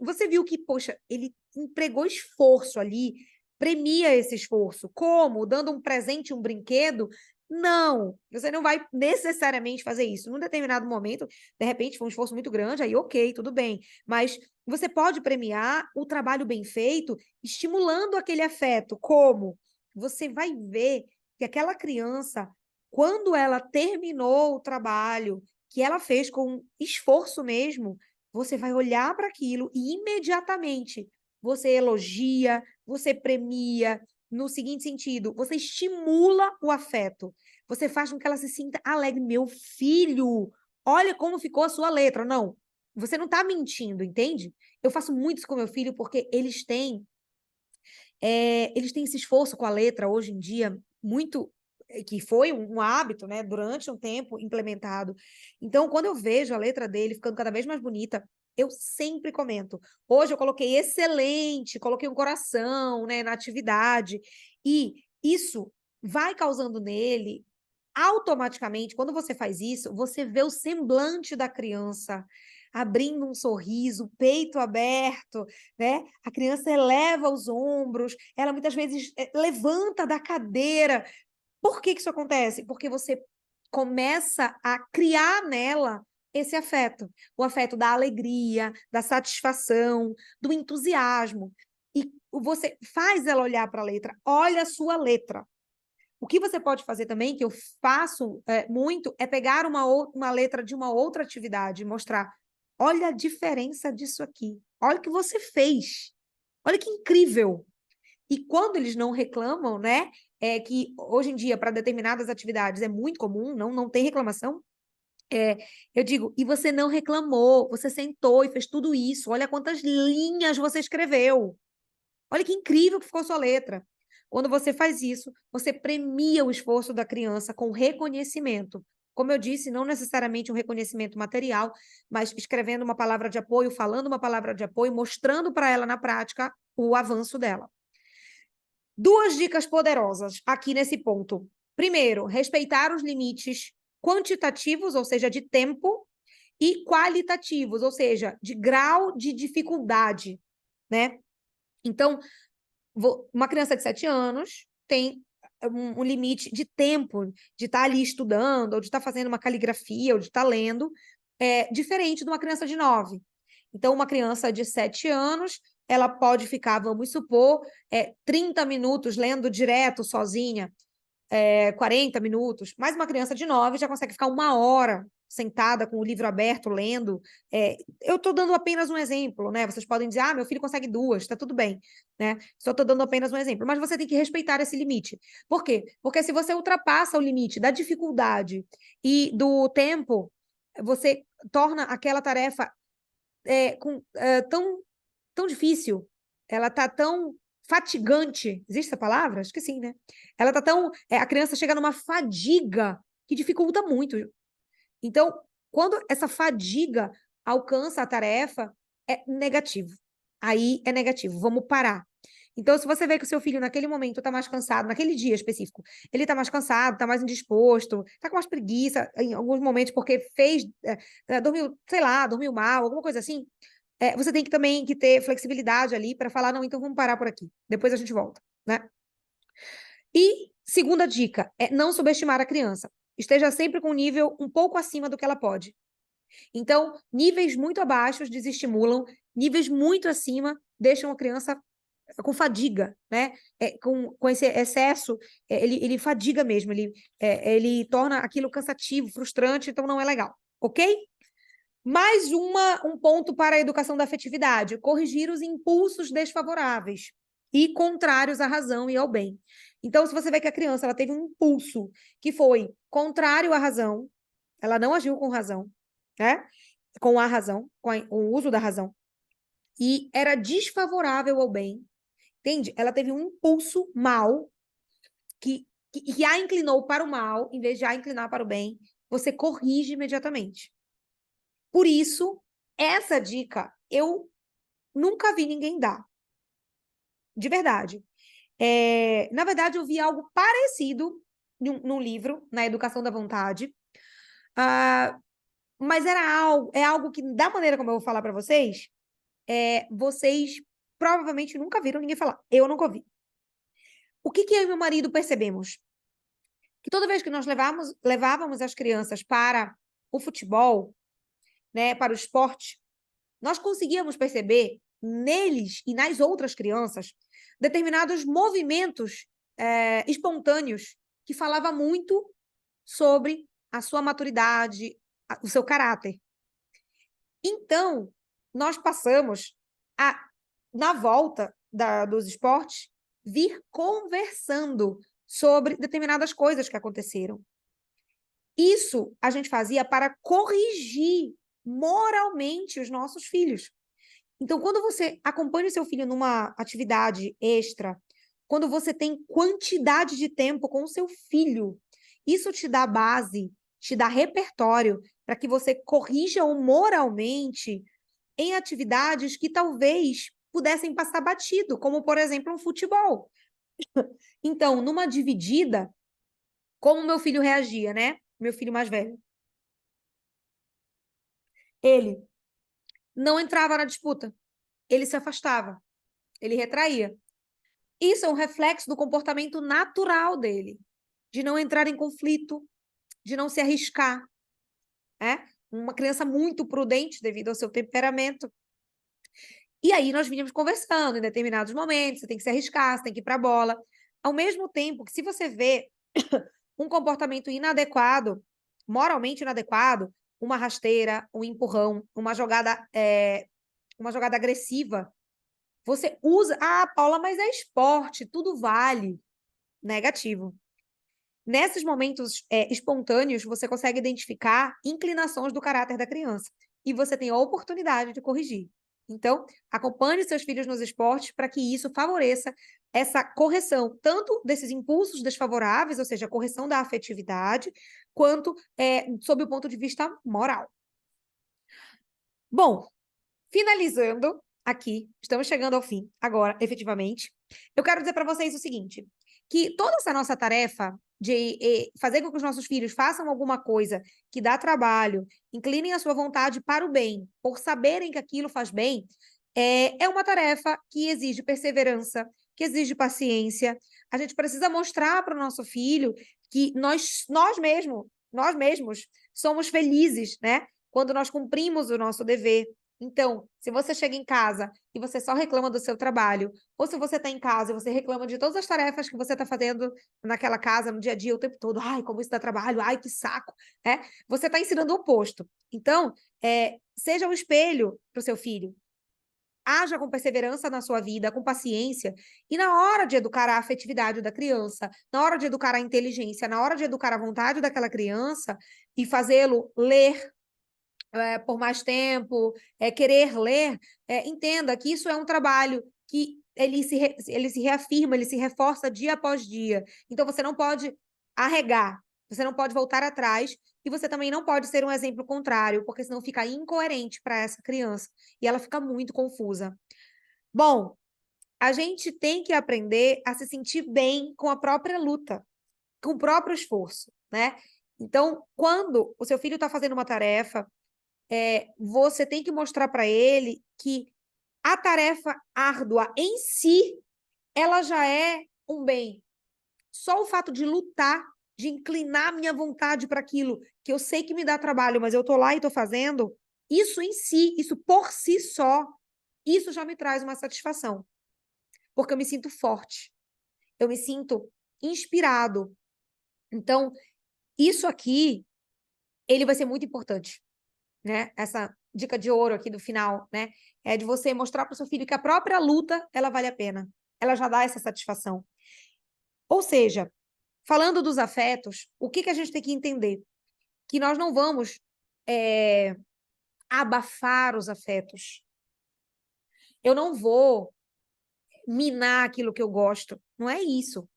A: você viu que, poxa, ele empregou esforço ali, premia esse esforço. Como? Dando um presente, um brinquedo? Não, você não vai necessariamente fazer isso. Num determinado momento, de repente, foi um esforço muito grande, aí ok, tudo bem. Mas você pode premiar o trabalho bem feito, estimulando aquele afeto. Como? Você vai ver que aquela criança, quando ela terminou o trabalho, que ela fez com esforço mesmo, você vai olhar para aquilo e imediatamente você elogia, você premia, no seguinte sentido, você estimula o afeto. Você faz com que ela se sinta alegre. Meu filho, olha como ficou a sua letra. Não, você não está mentindo, entende? Eu faço muito isso com meu filho porque eles têm esse esforço com a letra hoje em dia, muito, que foi um hábito, né, durante um tempo implementado. Então, quando eu vejo a letra dele ficando cada vez mais bonita, eu sempre comento. Hoje eu coloquei excelente, coloquei um coração, né, na atividade. E isso vai causando nele, automaticamente, quando você faz isso, você vê o semblante da criança. abrindo um sorriso, peito aberto, né? A criança eleva os ombros, ela muitas vezes levanta da cadeira. Por que isso acontece? Porque você começa a criar nela esse afeto, o afeto da alegria, da satisfação, do entusiasmo. E você faz ela olhar para a letra, olha a sua letra. O que você pode fazer também, que eu faço muito, é pegar uma letra de uma outra atividade e mostrar, olha a diferença disso aqui, olha o que você fez, olha que incrível. E quando eles não reclamam, né, que hoje em dia, para determinadas atividades, é muito comum, não tem reclamação, eu digo, e você não reclamou, você sentou e fez tudo isso, olha quantas linhas você escreveu, olha que incrível que ficou a sua letra. Quando você faz isso, você premia o esforço da criança com reconhecimento. Como eu disse, não necessariamente um reconhecimento material, mas escrevendo uma palavra de apoio, falando uma palavra de apoio, mostrando para ela na prática o avanço dela. Duas dicas poderosas aqui nesse ponto. Primeiro, respeitar os limites quantitativos, ou seja, de tempo, e qualitativos, ou seja, de grau de dificuldade, né? Então, uma criança de 7 anos tem um limite de tempo de estar ali estudando, ou de estar fazendo uma caligrafia, ou de estar lendo, diferente de uma criança de 9. Então, uma criança de 7 anos, ela pode ficar, vamos supor, 30 minutos lendo direto sozinha, 40 minutos, mas uma criança de 9 já consegue ficar 1 hora sentada com o livro aberto, lendo. Eu estou dando apenas um exemplo, né? Vocês podem dizer, meu filho consegue 2, está tudo bem, né? Só estou dando apenas um exemplo, mas você tem que respeitar esse limite. Por quê? Porque se você ultrapassa o limite da dificuldade e do tempo, você torna aquela tarefa tão difícil, ela tá tão fatigante, existe essa palavra? Acho que sim, né? Ela tá tão, a criança chega numa fadiga que dificulta muito. Então, quando essa fadiga alcança a tarefa, é negativo. Aí é negativo, vamos parar. Então, se você vê que o seu filho naquele momento está mais cansado, naquele dia específico, ele está mais cansado, está mais indisposto, está com mais preguiça em alguns momentos porque dormiu, sei lá, dormiu mal, alguma coisa assim, você tem que também ter flexibilidade ali para falar, não, então vamos parar por aqui, depois a gente volta, né? E segunda dica é não subestimar a criança. Esteja sempre com um nível um pouco acima do que ela pode. Então, níveis muito abaixo desestimulam, níveis muito acima deixam a criança com fadiga, né? Com esse excesso, ele fadiga mesmo, ele torna aquilo cansativo, frustrante, então não é legal, ok? Mais um ponto para a educação da afetividade: corrigir os impulsos desfavoráveis e contrários à razão e ao bem. Então, se você vê que a criança ela teve um impulso que foi contrário à razão, ela não agiu com razão, né? Com a razão, com o uso da razão, e era desfavorável ao bem, entende? Ela teve um impulso mal que a inclinou para o mal, em vez de a inclinar para o bem, você corrige imediatamente. Por isso, essa dica eu nunca vi ninguém dar. De verdade. Na verdade, eu vi algo parecido num livro, na Educação da Vontade. Mas é algo que, da maneira como eu vou falar para vocês, vocês provavelmente nunca viram ninguém falar. Eu nunca ouvi. O que eu e meu marido percebemos? Que toda vez que nós levávamos as crianças para o futebol, né, para o esporte, nós conseguíamos perceber neles e nas outras crianças determinados movimentos espontâneos que falava muito sobre a sua maturidade, o seu caráter. Então, nós passamos na volta dos esportes, vir conversando sobre determinadas coisas que aconteceram. Isso a gente fazia para corrigir moralmente os nossos filhos. Então, quando você acompanha o seu filho numa atividade extra, quando você tem quantidade de tempo com o seu filho, isso te dá base, te dá repertório para que você corrija-o moralmente em atividades que talvez pudessem passar batido, como, por exemplo, um futebol. Então, numa dividida, como meu filho reagia, né? Meu filho mais velho. Ele não entrava na disputa. Ele se afastava, ele retraía. Isso é um reflexo do comportamento natural dele, de não entrar em conflito, de não se arriscar. Uma criança muito prudente devido ao seu temperamento. E aí nós vínhamos conversando em determinados momentos, você tem que se arriscar, você tem que ir para a bola. Ao mesmo tempo que se você vê um comportamento inadequado, moralmente inadequado, uma rasteira, um empurrão, uma jogada agressiva, você usa... Ah, Paula, mas é esporte, tudo vale. Negativo. Nesses momentos espontâneos, você consegue identificar inclinações do caráter da criança. E você tem a oportunidade de corrigir. Então, acompanhe seus filhos nos esportes para que isso favoreça essa correção, tanto desses impulsos desfavoráveis, ou seja, a correção da afetividade, quanto sob o ponto de vista moral. Bom, finalizando aqui, estamos chegando ao fim agora, efetivamente. Eu quero dizer para vocês o seguinte, que toda essa nossa tarefa de fazer com que os nossos filhos façam alguma coisa que dá trabalho, inclinem a sua vontade para o bem, por saberem que aquilo faz bem, é uma tarefa que exige perseverança, que exige paciência. A gente precisa mostrar para o nosso filho que nós mesmos somos felizes, né? Quando nós cumprimos o nosso dever. Então, se você chega em casa e você só reclama do seu trabalho, ou se você está em casa e você reclama de todas as tarefas que você está fazendo naquela casa, no dia a dia, o tempo todo, ai, como isso dá trabalho, ai, que saco, você está ensinando o oposto. Então, seja um espelho para o seu filho. Haja com perseverança na sua vida, com paciência, e na hora de educar a afetividade da criança, na hora de educar a inteligência, na hora de educar a vontade daquela criança e fazê-lo ler por mais tempo, querer ler, entenda que isso é um trabalho que ele se reafirma, ele se reforça dia após dia. Então, você não pode arregar, você não pode voltar atrás, e você também não pode ser um exemplo contrário, porque senão fica incoerente para essa criança, e ela fica muito confusa. Bom, a gente tem que aprender a se sentir bem com a própria luta, com o próprio esforço, né? Então, quando o seu filho está fazendo uma tarefa, você tem que mostrar para ele que a tarefa árdua em si, ela já é um bem. Só o fato de lutar, de inclinar minha vontade para aquilo que eu sei que me dá trabalho, mas eu estou lá e estou fazendo, isso em si, isso por si só, isso já me traz uma satisfação. Porque eu me sinto forte, eu me sinto inspirado. Então, isso aqui, ele vai ser muito importante, né? Essa dica de ouro aqui do final, né? É de você mostrar para o seu filho que a própria luta, ela vale a pena. Ela já dá essa satisfação. Ou seja, falando dos afetos, o que a gente tem que entender? Que nós não vamos abafar os afetos. Eu não vou minar aquilo que eu gosto. Não é isso.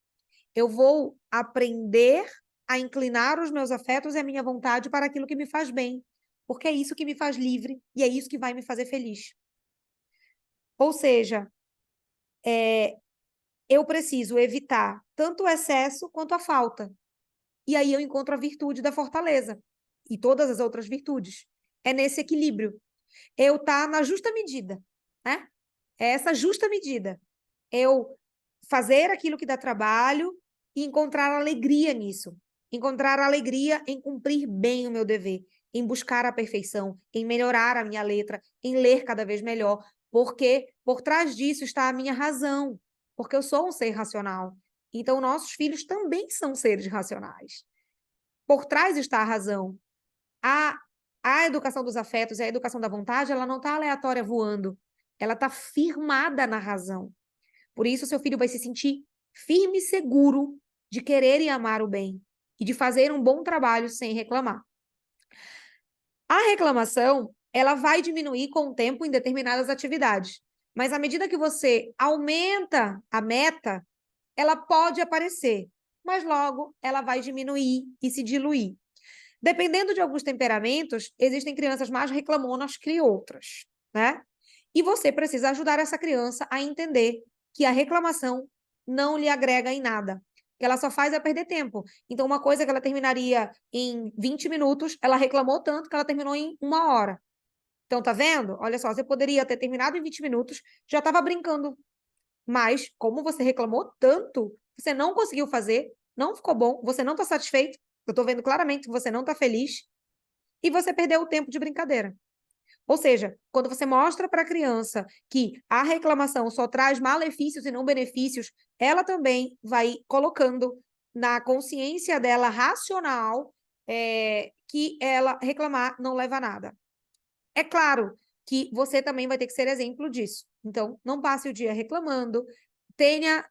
A: Eu vou aprender a inclinar os meus afetos e a minha vontade para aquilo que me faz bem. Porque é isso que me faz livre e é isso que vai me fazer feliz. Ou seja, eu preciso evitar tanto o excesso quanto a falta. E aí eu encontro a virtude da fortaleza e todas as outras virtudes. É nesse equilíbrio. Eu estar na justa medida, né? É essa justa medida. Eu fazer aquilo que dá trabalho e encontrar alegria nisso. Encontrar alegria em cumprir bem o meu dever, em buscar a perfeição, em melhorar a minha letra, em ler cada vez melhor, porque por trás disso está a minha razão, porque eu sou um ser racional. Então, nossos filhos também são seres racionais. Por trás está a razão. A educação dos afetos e a educação da vontade, ela não está aleatória voando. Ela está firmada na razão. Por isso, seu filho vai se sentir firme e seguro de querer e amar o bem e de fazer um bom trabalho sem reclamar. A reclamação, ela vai diminuir com o tempo em determinadas atividades, mas à medida que você aumenta a meta, ela pode aparecer, mas logo ela vai diminuir e se diluir. Dependendo de alguns temperamentos, existem crianças mais reclamonas que outras, né? E você precisa ajudar essa criança a entender que a reclamação não lhe agrega em nada, que ela só faz perder tempo. Então, uma coisa que ela terminaria em 20 minutos, ela reclamou tanto que ela terminou em 1 hora. Então, tá vendo? Olha só, você poderia ter terminado em 20 minutos, já estava brincando. Mas, como você reclamou tanto, você não conseguiu fazer, não ficou bom, você não está satisfeito, eu estou vendo claramente que você não está feliz, e você perdeu o tempo de brincadeira. Ou seja, quando você mostra para a criança que a reclamação só traz malefícios e não benefícios, ela também vai colocando na consciência dela racional que ela reclamar não leva a nada. É claro que você também vai ter que ser exemplo disso. Então, não passe o dia reclamando, tenha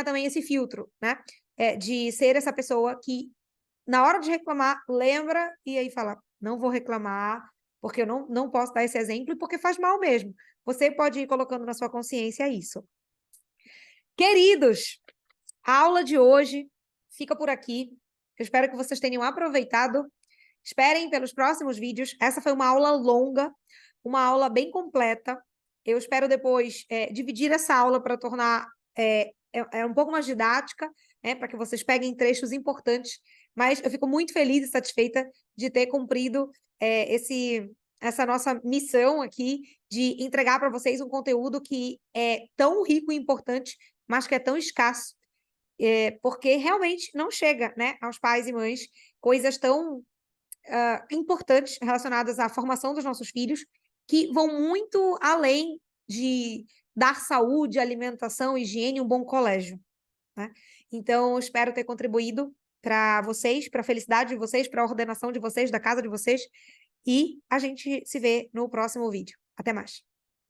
A: também esse filtro, né? De ser essa pessoa que, na hora de reclamar, lembra e aí fala, não vou reclamar, porque eu não posso dar esse exemplo e porque faz mal mesmo. Você pode ir colocando na sua consciência isso. Queridos, a aula de hoje fica por aqui. Eu espero que vocês tenham aproveitado. Esperem pelos próximos vídeos. Essa foi uma aula longa, uma aula bem completa. Eu espero depois dividir essa aula para tornar um pouco mais didática, né, para que vocês peguem trechos importantes. Mas eu fico muito feliz e satisfeita de ter cumprido essa nossa missão aqui de entregar para vocês um conteúdo que é tão rico e importante, mas que é tão escasso, porque realmente não chega, né, aos pais e mães coisas tão importantes relacionadas à formação dos nossos filhos, que vão muito além de dar saúde, alimentação, higiene e um bom colégio, né? Então, espero ter contribuído para vocês, para a felicidade de vocês, para a ordenação de vocês, da casa de vocês, e a gente se vê no próximo vídeo. Até mais!